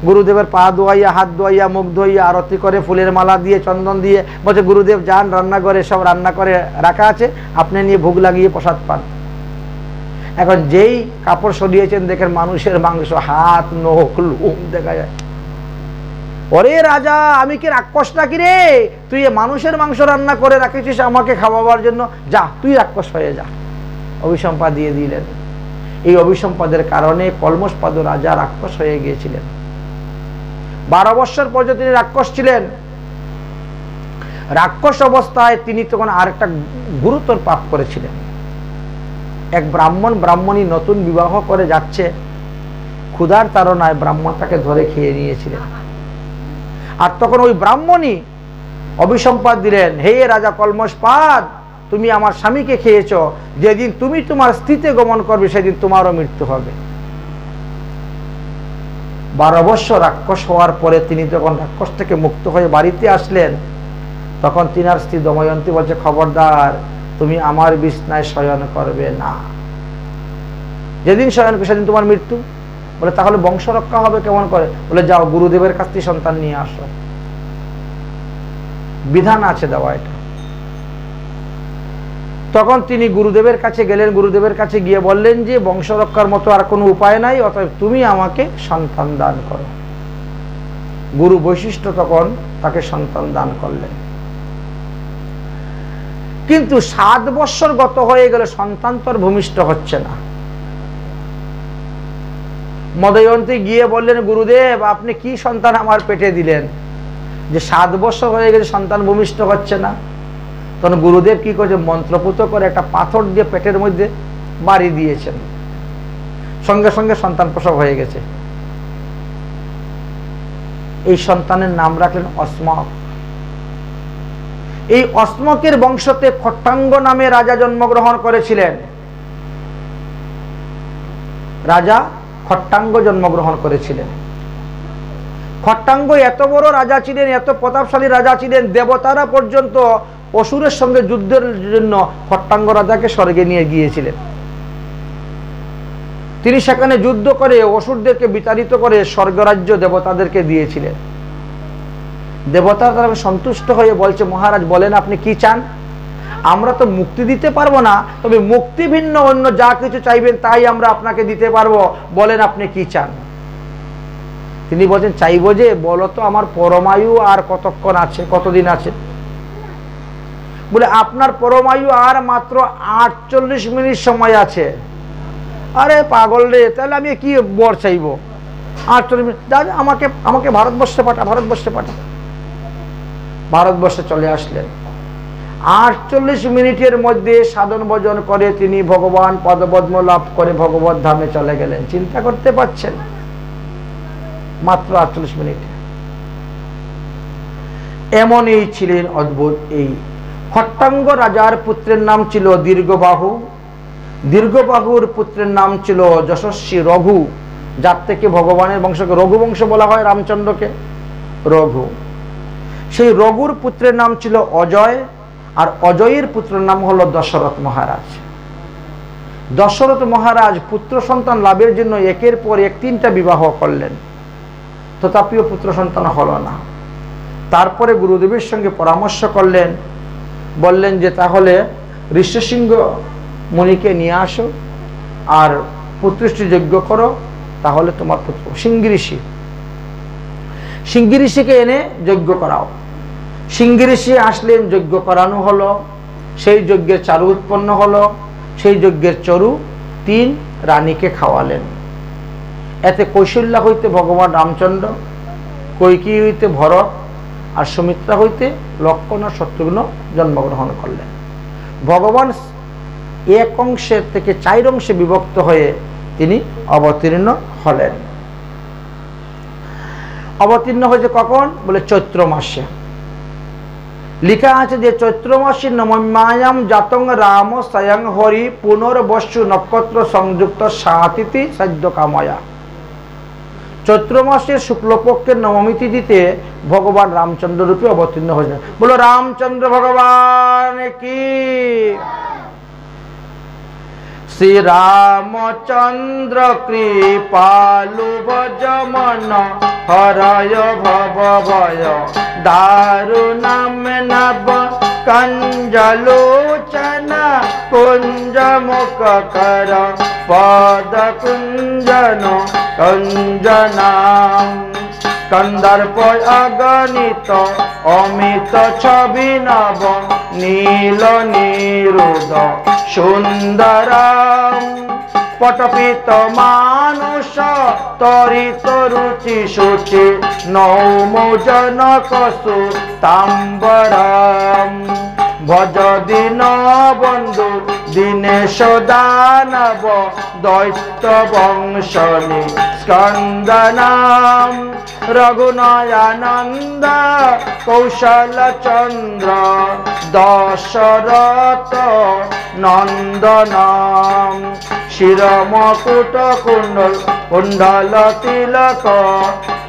গুরুদেবের পা ধোয়াইয়া, হাত ধোয়াইয়া, মুখ ধোয়াইয়া, আরতি করে ফুলের মালা দিয়ে, চন্দন দিয়ে বলছে, গুরুদেব যান রান্নাঘরে, সব রান্না করে রাখা আছে, আপনি নিয়ে ভোগ লাগিয়ে প্রসাদ পান। এখন যেই কাপড় সরিয়েছেন দেখেন মানুষের মাংস, হাত, নখ, লোম দেখা যায়। ওরে রাজা, আমি কি রাক্ষস নাকি রে? তুই মানুষের মাংস রান্না করে রাখেছিস আমাকে খাওয়াবার জন্য, যা তুই রাক্ষস হয়ে যা। অভিসম্পাদ দিয়ে দিলেন। এই অভিসম্পাদের কারণে কলমশপাদ রাজা রাক্ষস হয়ে গিয়েছিলেন। 12 বৎসর পর্যন্ত তিনি রাক্ষস ছিলেন। রাক্ষস অবস্থায় তিনি তখন আরেকটা গুরুতর পাপ করেছিলেন। এক ব্রাহ্মণী নতুন বিবাহ করে যাচ্ছে, ক্ষুধার তাড়নায় ব্রাহ্মণটাকে ধরে খেয়ে নিয়েছিলেন। আর তখন ওই ব্রাহ্মণী অভিসম্পাদ দিলেন, হে রাজা কলমশপাদ, তুমি আমার স্বামীকে খেয়েছ, যেদিন তুমি তোমার স্ত্রীতে গমন করবে সেদিন তোমারও মৃত্যু হবে। 12 বৎসর রাক্ষস হওয়ার পরে তিনি যখন রাক্ষস থেকে মুক্ত হয়ে বাড়িতে আসলেন, তখন তিনার স্ত্রী দময়ন্তী বলছে, খবরদার, তুমি আমার বিছনায় শয়ন করবে না, যেদিন শয়ন করবে সেদিন তোমার মৃত্যু। বলে, তাহলে বংশ রক্ষা হবে কেমন করে? বলে, যাও গুরুদেবের কাছ থেকে সন্তান নিয়ে আসো। বিধান আছে দেওয়া এটা। তখন তিনি গুরুদেবের কাছে গেলেন। গুরুদেবের কাছে গিয়ে বললেন যে, বংশ রক্ষার মতো আর কোনো উপায় নাই, অতএব তুমি আমাকে সন্তান দান করো। গুরু বৈশিষ্ট্য তখন তাকে সন্তান দান করলেন। কিন্তু 7 বৎসর গত হয়ে গেলে সন্তান তো আর ভূমিষ্ঠ হচ্ছে না। মদয়ন্তী গিয়ে বললেন, গুরুদেব আপনি কি সন্তান আমার পেটে দিলেন যে 7 বৎসর হয়ে গেছে সন্তান ভূমিষ্ঠ হচ্ছে না? তখন গুরুদেব কি করেছে, মন্ত্রপুত করে একটা পাথর দিয়ে পেটের মধ্যে বাড়ি দিয়েছেন, সঙ্গে সঙ্গে সন্তান প্রসব হয়ে গেছে। এই সন্তানের নাম রাখলেন অস্মক। এই অস্মকের বংশতে খট্টাঙ্গ নামে রাজা জন্মগ্রহণ করেছিলেন। রাজা খট্টাঙ্গ জন্মগ্রহণ করেছিলেন। খট্টাঙ্গ এত বড় রাজা ছিলেন, এত প্রতাপশালী রাজা ছিলেন, দেবতারা পর্যন্ত অসুরের সঙ্গে যুদ্ধের জন্য খট্টাঙ্গ রাজাকে স্বর্গে নিয়ে গিয়েছিলেন। তিনি সেখানে যুদ্ধ করে অসুরদেরকে বিতাড়িত করে স্বর্গরাজ্য দেবতাদেরকে দিয়েছিলেন। দেবতারা তারা সন্তুষ্ট হয়ে বলছে, মহারাজ বলেন আপনি কি চান? আমরা তো মুক্তি দিতে পারবো না, তবে মুক্তি ভিন্ন অন্য যা কিছু চাইবেন তাই আমরা আপনাকে দিতে পারবো, বলেন আপনি কি চান? তিনি বলছেন, চাইবো যে, বলো তো আমার পরমায়ু আর কতক্ষণ আছে, কতদিন আছে? বলে, আপনার পরমায়ু আর মাত্র 48 মিনিট সময় আছে। আরে পাগল রে, তাহলে আমি কি বর চাইবো? 48 মিনিট, দাদা আমাকে আমাকে ভারতবর্ষে পাঠা, ভারতবর্ষে পাঠা। ভারতবর্ষে চলে আসলেন। 48 মিনিটের মধ্যে সাধন ভজন করে তিনি ভগবান পদপদ্ম লাভ করে ভগবত ধামে চলে গেলেন। চিন্তা করতে পারছেন? মাত্র 48 মিনিটে। এমনই ছিলেন অদ্ভুত। এই খট্টাঙ্গ রাজার পুত্রের নাম ছিল দীর্ঘবাহু, দীর্ঘবাহুর পুত্রের নাম ছিল যশস্বী রঘু, যার থেকে ভগবানের বংশকে রঘুবংশ বলা হয়, রামচন্দ্রকে রঘু। সেই রঘুর পুত্রের নাম ছিল অজয়, আর অজয়ের পুত্রের নাম হলো দশরথ মহারাজ। দশরথ মহারাজ পুত্র সন্তান লাভের জন্য একের পর এক 3টা বিবাহ করলেন, তথাপিও পুত্র সন্তান হলো না। তারপরে গুরুদেবের সঙ্গে পরামর্শ করলেন, বললেন যে তাহলে ঋষ্যশৃঙ্গ মুনিকে নিয়ে আসো আর পুত্রষ্টি যজ্ঞ করো, তাহলে তোমার পুত্র। সিংহী ঋষিকে এনে যজ্ঞ করাও। সিংহী ঋষি আসলেন, যজ্ঞ করানো হলো, সেই যজ্ঞের চারু উৎপন্ন হলো, সেই যজ্ঞের চরু 3 রানীকে খাওয়ালেন। এতে কৌশল্যা হইতে ভগবান রামচন্দ্র, কৈকেয়ী হইতে ভরত, আর সুমিত্রা হইতে লক্ষ্মণ ও শত্রুঘ্ন জন্মগ্রহণ করলেন। ভগবান 1 অংশের থেকে 4 অংশে বিভক্ত হয়ে তিনি অবতীর্ণ হলেন। অবতীর্ণ হয়েছে কখন? বলে চৈত্র মাসে। লেখা আছে যে চৈত্র মাসে নবম্যায়াম জাতং রাম স্বয়ং হরি পুনর্বসু নক্ষত্র সংযুক্ত সাতিথি সাধ্য কাময়া। চৈত্র মাসের শুক্লপক্ষের নবমী তিথিতে ভগবান রামচন্দ্র রূপে অবতীর্ণ হয়েছেন। বলো রামচন্দ্র ভগবান কি। শ্রী রামচন্দ্র কৃপালু ভজমন হরয় ভব ভয় দারুণাম নব কঞ্জলোচন কুঞ্জ মুখ কর পদ কুঞ্জন কঞ্জনাম কন্দর্প অগণিত অমিত ছবি নব নীল নিরুদ সুন্দরম পটপিত মানুষ তরিত রুচি শুচি নৌমোজন কসু তাম্বরম ভজ দিন বন্ধু দীনেশ দানব দৈত্য বংশনি স্কন্দনাম রঘুনয়ানন্দ কৌশল চন্দ্র দশরথ নন্দনাম শিরমকুট কুণ্ডল কুণ্ডল তিলক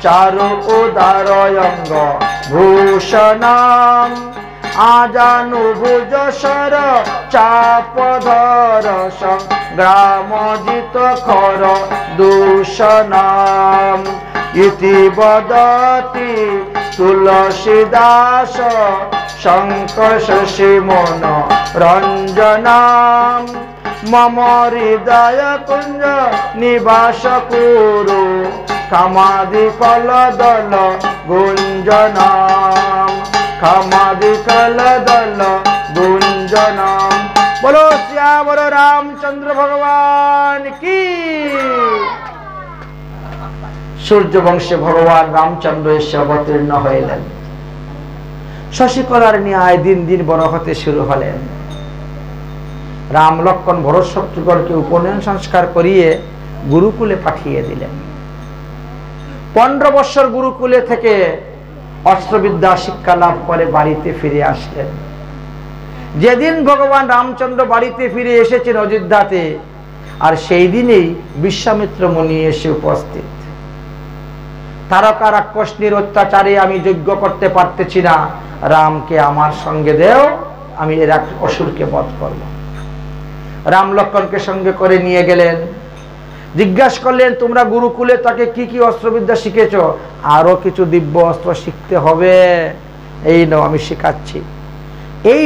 চারু উদারয়ঙ্গ ভূষণাম আজানুভুজ শর চাপধর সংগ্রামজিত খর দূষণাম ইতি বদতি তুলসীদাস শঙ্কর্ষি মন রঞ্জনাম মম হৃদয় কুঞ্জ নিবাস কুরু কামাদি কলদল গুঞ্জনাম কামাদি কলদল গুঞ্জনাম। বলো শ্যামল রামচন্দ্র ভগবান কি। সূর্য বংশে ভগবান রামচন্দ্র এসে অবতীর্ণ হইলেন। শশীকলার ন্যায় দিন দিন বড় হতে শুরু হলেন। রাম লক্ষ্মণ ভরত শত্রুঘ্নকে উপনয়ন সংস্কার করিয়ে গুরুকুলে পাঠিয়ে দিলেন। 15 বৎসর গুরুকুলে থেকে অস্ত্রবিদ্যা শিক্ষা লাভ করে বাড়িতে ফিরে আসলেন। যেদিন ভগবান রামচন্দ্র বাড়িতে ফিরে এসেছেন অযোধ্যাতে, আর সেই দিনেই বিশ্বামিত্র মুনি এসে উপস্থিত। তারকা রাক্ষসীর অত্যাচারে আমি যজ্ঞ করতে পারতেছি না, রামকে আমার সঙ্গে দেও, আমি এর অসুরকে বধ করব। রাম লক্ষ্মণকে সঙ্গে করে নিয়ে গেলেন। জিজ্ঞাসা করলেন, তোমরা গুরুকুলে তাকে কি কি অস্ত্রবিদ্যা শিখেছ? আরো কিছু দিব্য অস্ত্র শিখতে হবে, এই নাও আমি শেখাচ্ছি। এই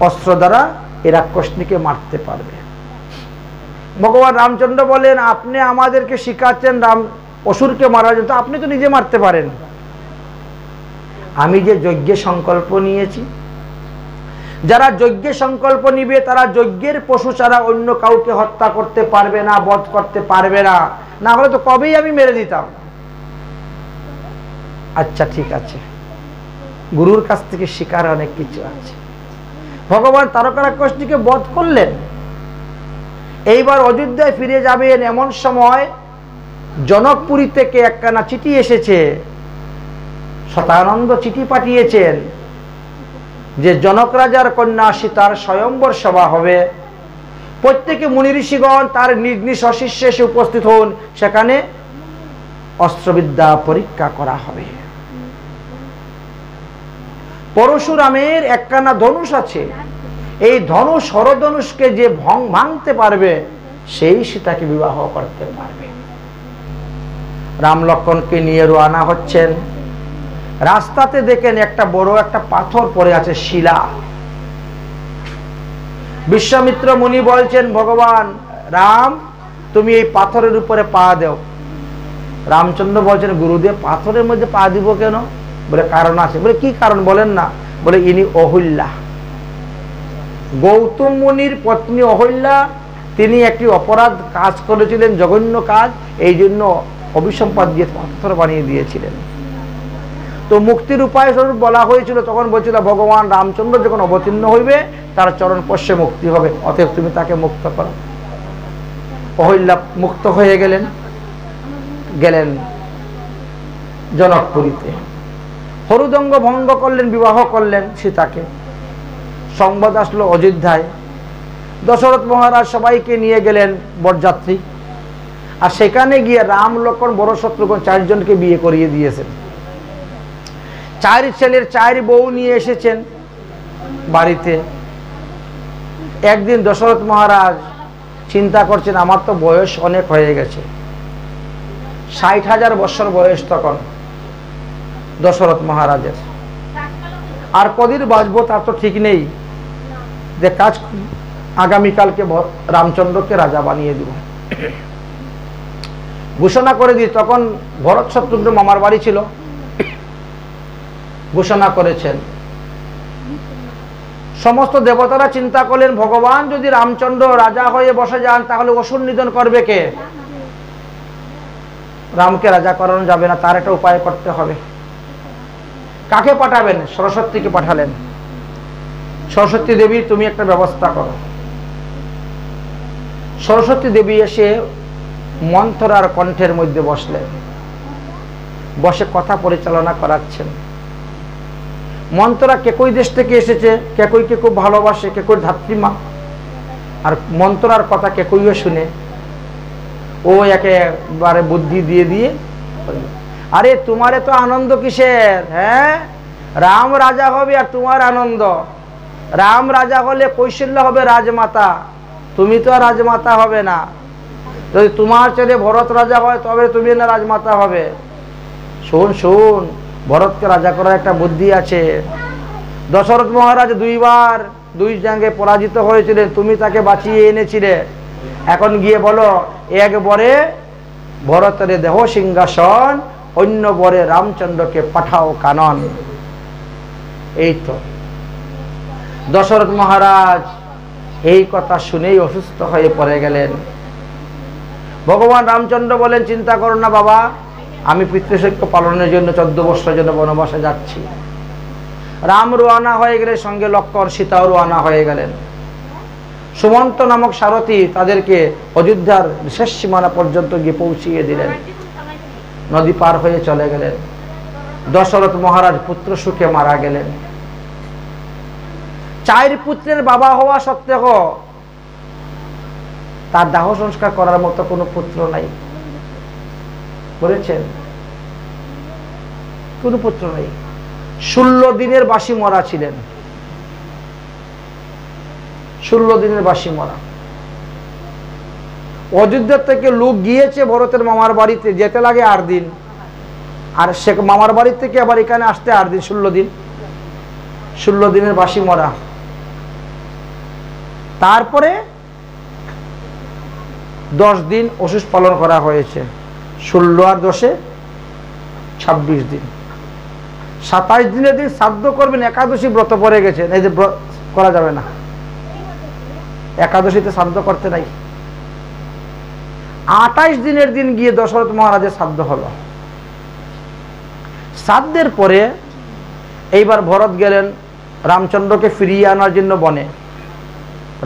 অস্ত্র দ্বারা এই রাক্ষসীকে মারতে পারবে। ভগবান রামচন্দ্র বলেন, আপনি আমাদেরকে শিখাচ্ছেন রাম অসুরকে মারার জন্য, আপনি তো নিজে মারতে পারেন। আমি যে যজ্ঞে সংকল্প নিয়েছি, যারা যজ্ঞে সংকল্প নিবে তারা যজ্ঞের পশু ছাড়া অন্য কাউকে হত্যা করতে পারবে না, বধ করতে পারবে না, না হলে তো কবেই আমি মেরে দিতাম। আচ্ছা ঠিক আছে, গুরুর কাছ থেকে শিকার অনেক কিছু আছে। ভগবান তারকা রাক্ষসীকে বধ করলেন। এইবার অযোধ্যায় ফিরে যাবেন, এমন সময় জনকপুরী থেকে একখানা চিঠি এসেছে। শতানন্দ চিঠি পাঠিয়েছেন যে জনক রাজার কন্যা সীতার স্বয়ম্বর সভা হবে, প্রত্যেকে মুনি ঋষিগণ তার নিজ নিজ শিষ্যে এসে উপস্থিত হন। সেখানে অস্ত্রবিদ্যা পরীক্ষা করা হবে। পরশুরামের একখানা ধনুষ আছে, এই ধনুষ হরধনুষকে যে ভাঙতে পারবে সেই সীতাকে বিবাহ করতে পারবে। রাম লক্ষ্মণকে নিয়ে রওনা হচ্ছেন। রাস্তাতে দেখেন একটা বড় একটা পাথর পড়ে আছে, শিলা। বিশ্বামিত্র মুনি বলছেন, ভগবান রাম তুমি এই পাথরের উপরে পা দাও। রামচন্দ্র বলছেন, গুরুদেব পাথরের মধ্যে পা দিব কেন? বলে কারণ আছে। বলে কি কারণ বলেন না? বলে ইনি অহল্যা, গৌতম মুনির পত্নী অহল্যা, তিনি একটি অপরাধ কাজ করেছিলেন, জঘন্য কাজ, এই জন্য অভিসম্পাদ দিয়ে পাথর বানিয়ে দিয়েছিলেন। তো মুক্তির উপায় স্বরূপ বলা হয়েছিল, তখন বলছিল ভগবান রামচন্দ্র যখন অবতীর্ণ হইবে তার চরণ স্পর্শে মুক্তি হবে, অতএব তুমি তাকে মুক্ত করো। অহল্যা মুক্ত হয়ে গেলেন জনকপুরীতে। হরুদঙ্গ ভঙ্গ করলেন, বিবাহ করলেন সীতাকে। সংবাদ আসলো অযোধ্যায়। দশরথ মহারাজ সবাইকে নিয়ে গেলেন বরযাত্রী, আর সেখানে গিয়ে রাম লক্ষ্মণ বড় শত্রুঘ্ন 4 জনকে বিয়ে করিয়ে দিয়েছেন। 4 ছেলের 4 বউ নিয়ে এসেছেন বাড়িতে। একদিন দশরথ মহারাজ চিন্তা করছেন, আমার তো বয়স অনেক হয়ে গেছে, 60,000 বছর বয়স তখন দশরথ মহারাজের, আর কদিন বাঁচবো তার তো ঠিক নেই। যে কাজ, আগামীকালকে রামচন্দ্রকে রাজা বানিয়ে দিব, ঘোষণা করে দিই। তখন ভরত শত্রুঘ্ন মামার বাড়ি ছিল, ঘোষণা করেছেন। সমস্ত দেবতারা চিন্তা করলেন, ভগবান যদি রামচন্দ্র রাজা হয়ে বসে যান তাহলে অসুর নিধন করবে কে? রামকে রাজা করানো যাবে না, তার একটা উপায় করতে হবে। কাকে পাঠাবেন? সরস্বতীকে পাঠালেন। সরস্বতী দেবী তুমি একটা ব্যবস্থা করো। সরস্বতী দেবী এসে মন্থরার কণ্ঠের মধ্যে বসলেন, বসে কথা পরিচালনা করাচ্ছেন। মন্থরা কেকই দেশ থেকে এসেছে, কেকইকে খুব ভালোবাসে, কেকইর ধাত্রীমা, আর মন্থরার কথা কেকইও শুনে ও একেবারে বুদ্ধি দিয়ে দিয়ে, আরে তোমারে তো আনন্দ কিসের? হ্যাঁ, রাম রাজা হবে আর তোমার আনন্দ। রাম রাজা হলে কৌশল্য হবে রাজমাতা, তুমি তো আর রাজমাতা হবে না। যদি তোমার ছেলে ভরত রাজা হয় তবে তুমি না রাজমাতা হবে। শোন, ভরতকে রাজা করার একটা বুদ্ধি আছে। দশরথ মহারাজ 2 বার 2 জঙ্গে পরাজিত হয়েছিলেন, তুমি তাকে বাঁচিয়ে এনেছিলে। এখন গিয়ে বলো, এক বরে ভরতের দেহ সিংহাসন, অন্য বরে রামচন্দ্রকে পাঠাও কানন। এই তো দশরথ মহারাজ এই কথা শুনেই অসুস্থ হয়ে পড়ে গেলেন। ভগবান রামচন্দ্র বলেন, চিন্তা করো না বাবা, আমি পিতৃসত্য পালনের জন্য 14 বছরের জন্য বনবাসে যাচ্ছি। রাম রওনা হয়ে গেলে, সঙ্গে লক্ষ্মণ সীতাও রওনা হয়ে গেলেন। সুমন্ত নামক সারথী তাদেরকে অযোধ্যার শেষ সীমানা পর্যন্ত গিয়ে পৌঁছিয়ে দিলেন। নদী পার হয়ে চলে গেলেন। দশরথ মহারাজ পুত্র সুখে মারা গেলেন। 4 পুত্রের বাবা হওয়া সত্ত্বেও তার দাহ সংস্কার করার মতো কোনো পুত্র নাই, বলেছেন কোনো পুত্র নাই। 16 দিনের বাসি মরা ছিলেন, 16 দিনের বাসি মরা। অযোধ্যা থেকে লোক গিয়েছে ভরতের মামার বাড়িতে, যেতে লাগে 8 দিন, আর সে মামার বাড়ি থেকে আবার এখানে আসতে 8 দিন, 16 দিন। 16 দিনের বাসি মরা। তারপরে 10 দিন অসুস পালন করা হয়েছে। 16 আর 10 26 দিন। 27 দিনের দিন শ্রাদ্ধ করবেন, একাদশী ব্রত পড়ে গেছে, এই যে করা যাবে না, একাদশীতে শ্রাদ্ধ করতে নাই। 28 দিনের দিন গিয়ে দশরথ মহারাজের শ্রাদ্ধ হলো। শ্রাদ্ধের পরে এইবার ভরত গেলেন রামচন্দ্রকে ফিরিয়ে আনার জন্য বনে।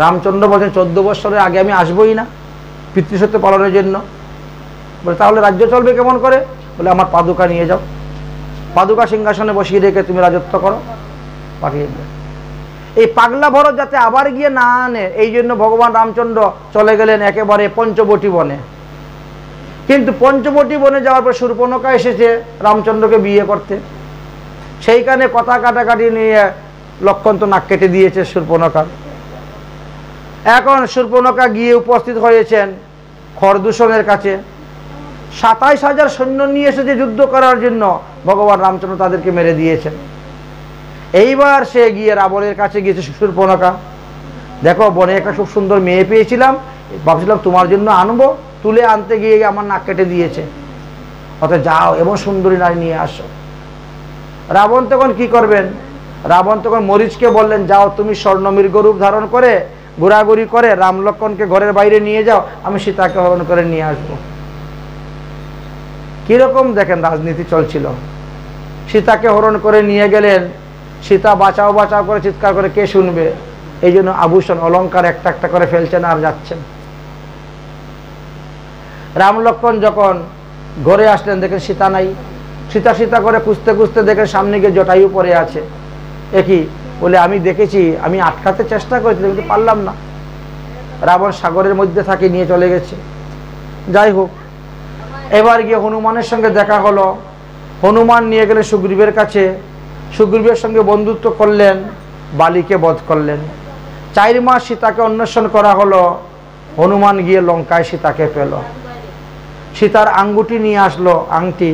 রামচন্দ্র বলছেন, 14 বছরের আগে আমি আসবই না পিতৃসত্য পালনের জন্য। বলে তাহলে রাজ্য চলবে কেমন করে? বলে আমার পাদুকা নিয়ে যাও, পাদুকা সিংহাসনে বসিয়ে রেখে তুমি রাজত্ব করো। পাঠিয়ে দিলেন। এই পাগলা ভরত যাতে আবার গিয়ে না আনে, এই জন্য ভগবান রামচন্দ্র চলে গেলেন একেবারে পঞ্চবটী বনে। কিন্তু পঞ্চবটী বনে যাওয়ার পর শূর্পণখা এসেছে রামচন্দ্রকে বিয়ে করতে। সেইখানে কথা কাটাকাটি নিয়ে লক্ষণ তো নাক কেটে দিয়েছে শূর্পণখা। এখন শূর্পণখা গিয়ে উপস্থিত হয়েছেন খরদূষণের কাছে। ২৭,০০০ সৈন্য নিয়ে এসেছে যুদ্ধ করার জন্য, ভগবান রামচন্দ্র তাদেরকে মেরে দিয়েছেন। এইবার সে গিয়ে রাবণের কাছে গিয়েছে, শূর্পণখা দেখো বনে একটা খুব সুন্দর মেয়ে পেয়েছিলাম, ভাবছিলাম তোমার জন্য আনবো, তুলে আনতে গিয়ে আমার নাক কেটে দিয়েছে, অর্থাৎ যাও এমন সুন্দরী নারী নিয়ে আসো। রাবণ তখন কি করবেন? রাবণ তখন মরিচকে বললেন, যাও তুমি স্বর্ণমৃগ রূপ ধারণ করে ঘোরাঘুরি করে রাম লক্ষ্মণকে ঘরের বাইরে নিয়ে যাও, আমি সীতাকে হরণ করে নিয়ে আসবো। কিরকম দেখেন রাজনীতি চলছিল। সীতাকে হরণ করে নিয়ে গেলেন। সীতা বাঁচাও বাঁচাও করে চিৎকার করে, কে শুনবে? এই জন্য আভূষণ অলঙ্কার একটা একটা করে ফেলছেন আর যাচ্ছেন। রাম লক্ষ্মণ যখন ঘরে আসলেন দেখেন সীতা নাই। সীতা সীতা করে খুঁজতে খুঁজতে দেখেন সামনে গিয়ে জটায়ু পড়ে আছে। একই বলে, আমি দেখেছি, আমি আটকাতে চেষ্টা করেছি কিন্তু পারলাম না। রাবণ সাগরের মধ্যে থাকে, নিয়ে চলে গেছে। যাই হোক, এবার গিয়ে হনুমানের সঙ্গে দেখা হলো। হনুমান নিয়ে গেলেন সুগ্রীবের কাছে। সুগ্রীবের সঙ্গে বন্ধুত্ব করলেন, বালিকে বধ করলেন। 4 মাস সীতাকে অন্বেষণ করা হলো। হনুমান গিয়ে লঙ্কায় সীতাকে পেল। সীতার আঙ্গুটি নিয়ে আসলো, আংটি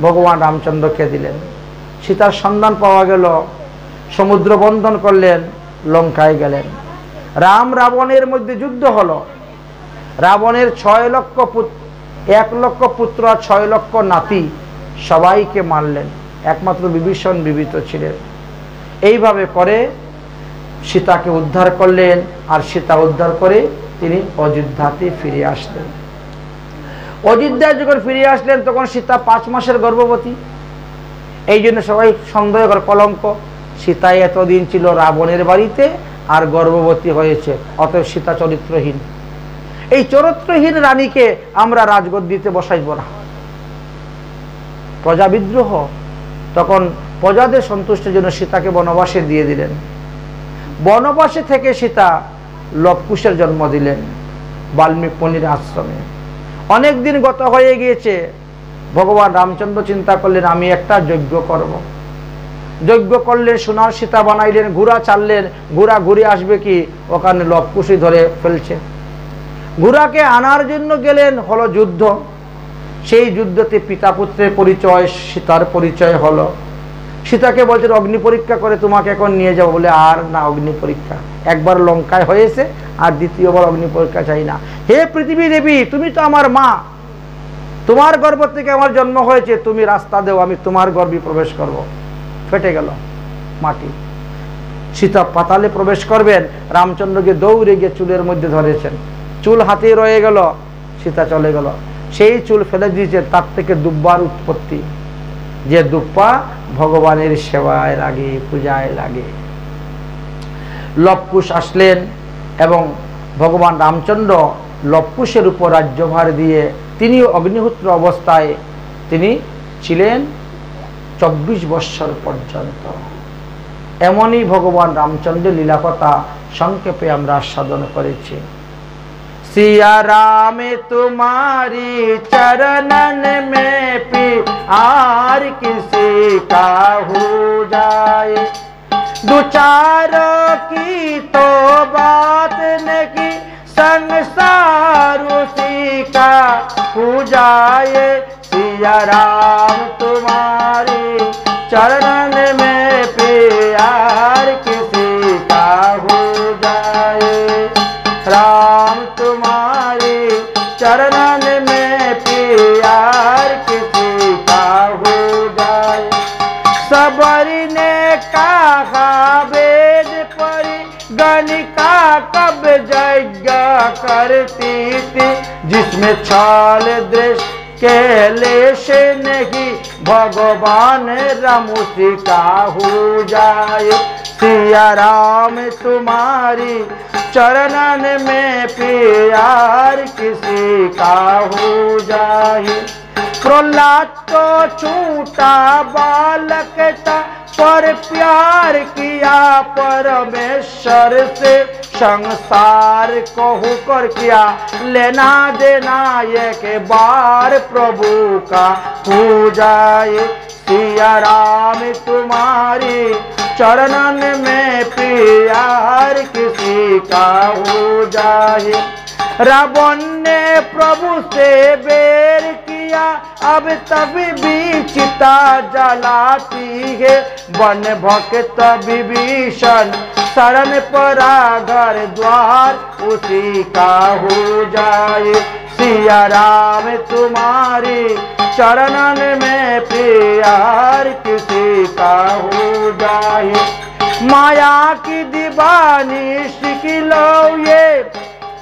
ভগবান রামচন্দ্রকে দিলেন। সীতার সন্ধান পাওয়া গেল, সমুদ্র বন্ধন করলেন, লঙ্কায় গেলেন। রাম রাবণের মধ্যে যুদ্ধ হলো। রাবণের 6 লক্ষ পুত্র, 1 লক্ষ পুত্র আর 6 লক্ষ নাতি সবাইকে মারলেন, একমাত্র বিভীষণ জীবিত ছিলেন। এইভাবে করে সীতাকে উদ্ধার করলেন। আর সীতা উদ্ধার করে তিনি অযোধ্যাতে ফিরে আসলেন। অযোধ্যায় যখন ফিরে আসলেন তখন সীতা 5 মাসের গর্ভবতী। এই জন্য সবাই সন্দেহ করে, কলঙ্ক, সীতা এতদিন ছিল রাবণের বাড়িতে আর গর্ভবতী হয়েছে, অতএব সীতা চরিত্রহীন। এই চরিত্রহীন রানীকে আমরা রাজগদ্দিতে বসাইব না। প্রজা বিদ্রোহ, তখন প্রজাদের সন্তুষ্টির জন্য সীতাকে বনবাসে দিয়ে দিলেন। বনবাসে থেকে সীতা লবকুশের জন্ম দিলেন বাল্মীকি মুনির আশ্রমে। অনেক দিন গত হয়ে গিয়েছে। ভগবান রামচন্দ্র চিন্তা করলেন, আমি একটা যজ্ঞ করব। যজ্ঞ করলেন, সোনার সীতা বানাইলেন, ঘোড়া চাললেন। ঘোড়া ঘুরে আসবে কি, ওখানে লবকুশই ধরে ফেলছে। ঘোড়াকে আনার জন্য গেলেন, হলো যুদ্ধ। সেই যুদ্ধতে পিতা পুত্রের পরিচয়, সীতার পরিচয় হলো। সীতাকে বলছেন, অগ্নি পরীক্ষা করে তোমাকে এখন নিয়ে যাবো। বলে, আর না, অগ্নি পরীক্ষা একবার লঙ্কায় হয়েছে, আর দ্বিতীয়বার অগ্নি পরীক্ষা চাই না। হে পৃথিবী দেবী, তুমি তো আমার মা, তোমার গর্ভ থেকে আমার জন্ম হয়েছে, তুমি রাস্তা দেও, আমি তোমার গর্ভে প্রবেশ করব। ফেটে গেল মাটি। সীতা পাতালে প্রবেশ করবেন, রামচন্দ্রকে দৌড়ে গিয়ে চুলের মধ্যে ধরেছেন। চুল হাতে রয়ে গেল, সীতা চলে গেল। সেই চুল ফেলে দিয়েছে, তার থেকে দুব্বার উৎপত্তি। যে দুব্বা ভগবানের সেবায় লাগে, পূজায় লাগে। লবকুশ আসলেন এবং ভগবান রামচন্দ্র লবকুশের উপর রাজ্যভার দিয়ে তিনি অগ্নিহোত্র অবস্থায় তিনি ছিলেন 24 বৎসর পর্যন্ত। এমনই ভগবান রামচন্দ্রের লীলাকথা সংক্ষেপে আমরা আস্বাদন করেছি। सिया राम तुम्हारी चरणन में प्यार किसी का हो जाए, दो चारों की तो बात नहीं, संसार उसी का हो जाए। सिया राम तुम्हारी चरणन में प्यार किसी का हो जाए, राम तुम्हारे चरणन में प्यार किसी का हो जाए। सबरी ने कहा वेद पढ़ी गणिका कब यज्ञ करती थी, जिसमें छाल दृष्टि के लेश नहीं, भगवान राम उसी का हो जाए। सिया राम तुम्हारी चरणन में प्यार किसी का हो जाए। प्रहलाद तो छूटा बालक था, पर प्यार किया परमेश्वर से, संसार को होकर किया लेना देना एक बार प्रभु का हो जाए। सिया राम तुम्हारी चरणन में प्यार किसी का हो जाए। रावण ने प्रभु से बैर किया, अब तभी भी चिता जलाती है। वन भक्त विभीषण शरण परा, घर द्वार उसी का हो जाए। सिया राम तुम्हारी चरणन में प्यार किसी का हो जाए। माया की दीवानी शिकिलो ये,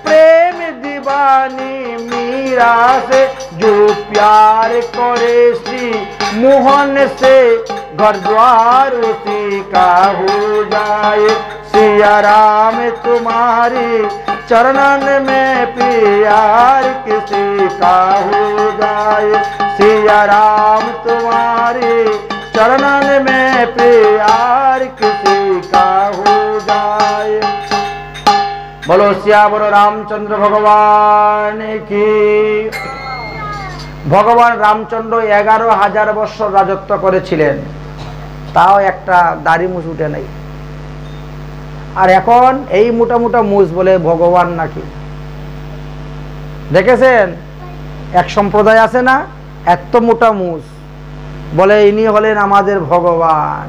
प्रेम दीवानी मीरा से, जो प्यार करे श्री मोहन से, घर द्वार उसी का हो जाए। सिया राम तुम्हारी चरणन में प्यार किसी का हो जाए। सिया राम तुम्हारी चरणन में प्यार किसी का हो जाए। बोलो सियावर रामचंद्र भगवान की। भगवान रामचंद्र 11,000 বছর রাজত্ব করেছিলেন, তাও একটা দাড়ি মুছ উঠে নাই। আর এখন এই মোটা মোটা মুছ বলে ভগবান নাকি। দেখেছেন এক সম্প্রদায় আছে না, এত মোটা মুছ, বলে ইনি হলেন আমাদের ভগবান।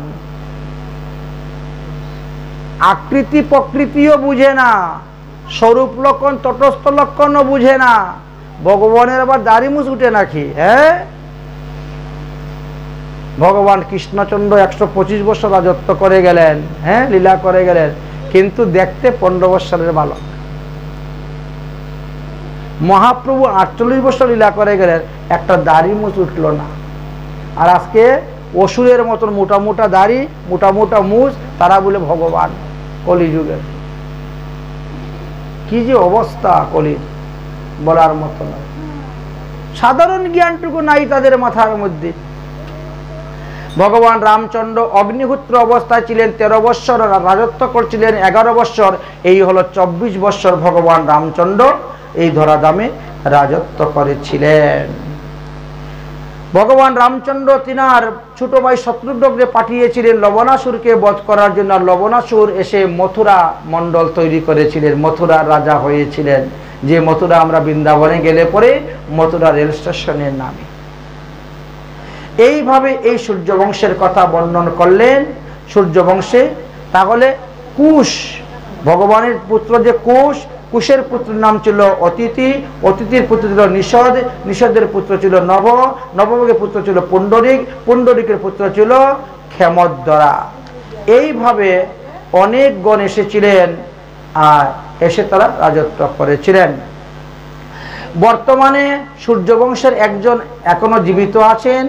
আকৃতি প্রকৃতিও বুঝে না, স্বরূপ লক্ষণ তটস্থ লক্ষণও বুঝে না, ভগবানের আবার দাড়ি মুছ উঠে নাকি? হ্যাঁ, ভগবান কৃষ্ণচন্দ্র 125 বছর রাজত্ব করে গেলেন, হ্যাঁ, লীলা করে গেলেন, কিন্তু দেখতে 15 বছরের বালক। মহাপ্রভু 48 বছর লীলা করে গেলেন, একটা দাড়ি মুছ উঠল না। আর আজকে অসুরের মতন মোটা মোটা দাড়ি, মোটা মোটা মুছ, তারা বলে ভগবান। কলিযুগের কি যে অবস্থা, কলি বলার মতো নয়। সাধারণ জ্ঞানটুকু নাই তাদের মাথার মধ্যে। ভগবান রামচন্দ্র অগ্নিহোত্র অবস্থায় ছিলেন, 13 বৎসর রাজত্ব করছিলেন, 11 বৎসর, এই হলো 24 বৎসর ভগবান রামচন্দ্র এই ধরাধামে রাজত্ব করেছিলেন। ভগবান রামচন্দ্র তিনার ছোট ভাই শত্রুঘ্নকে পাঠিয়েছিলেন লবণাসুরকে বধ করার জন্য। লবণাসুর এসে মথুরা মণ্ডল তৈরি করেছিলেন, মথুরার রাজা হয়েছিলেন, যে মথুরা আমরা বৃন্দাবনে গেলে পরে মথুরা রেল স্টেশনের নামে। এইভাবে এই সূর্যবংশের কথা বর্ণন করলেন। সূর্যবংশে তাহলে কুশ, ভগবানের পুত্র যে কুশ, কুশের পুত্রের নাম ছিল অতিথি, অতিথির পুত্র ছিল নিষদ, নিষদের পুত্র ছিল নব, নবমের পুত্র ছিল পুণ্ডরিক, পুণ্ডরিকের পুত্র ছিল ক্ষেমদ্বরা। এইভাবে অনেক গণ এসেছিলেন, আর এসে তারা রাজত্ব করেছিলেন। বর্তমানে সূর্যবংশের একজন এখনো জীবিত আছেন,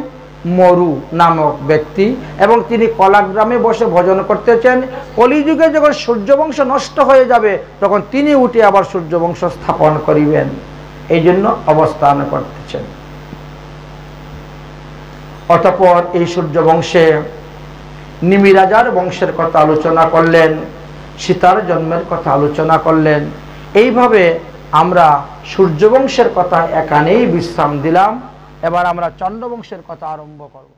মরু নামক ব্যক্তি, এবং তিনি কলাগ্রামে বসে ভজন করতেছেন। কলিযুগে যখন সূর্যবংশ নষ্ট হয়ে যাবে, তখন তিনি উঠে আবার সূর্যবংশ স্থাপন করিবেন, এই জন্য অবস্থান করতেছেন। অতঃপর এই সূর্যবংশে নিমি রাজার বংশের কথা আলোচনা করলেন, সীতার জন্মের কথা আলোচনা করলেন। এইভাবে আমরা সূর্যবংশের কথা এখানেই বিশ্রাম দিলাম। এবার আমরা চন্দ্রবংশের কথা আরম্ভ করব।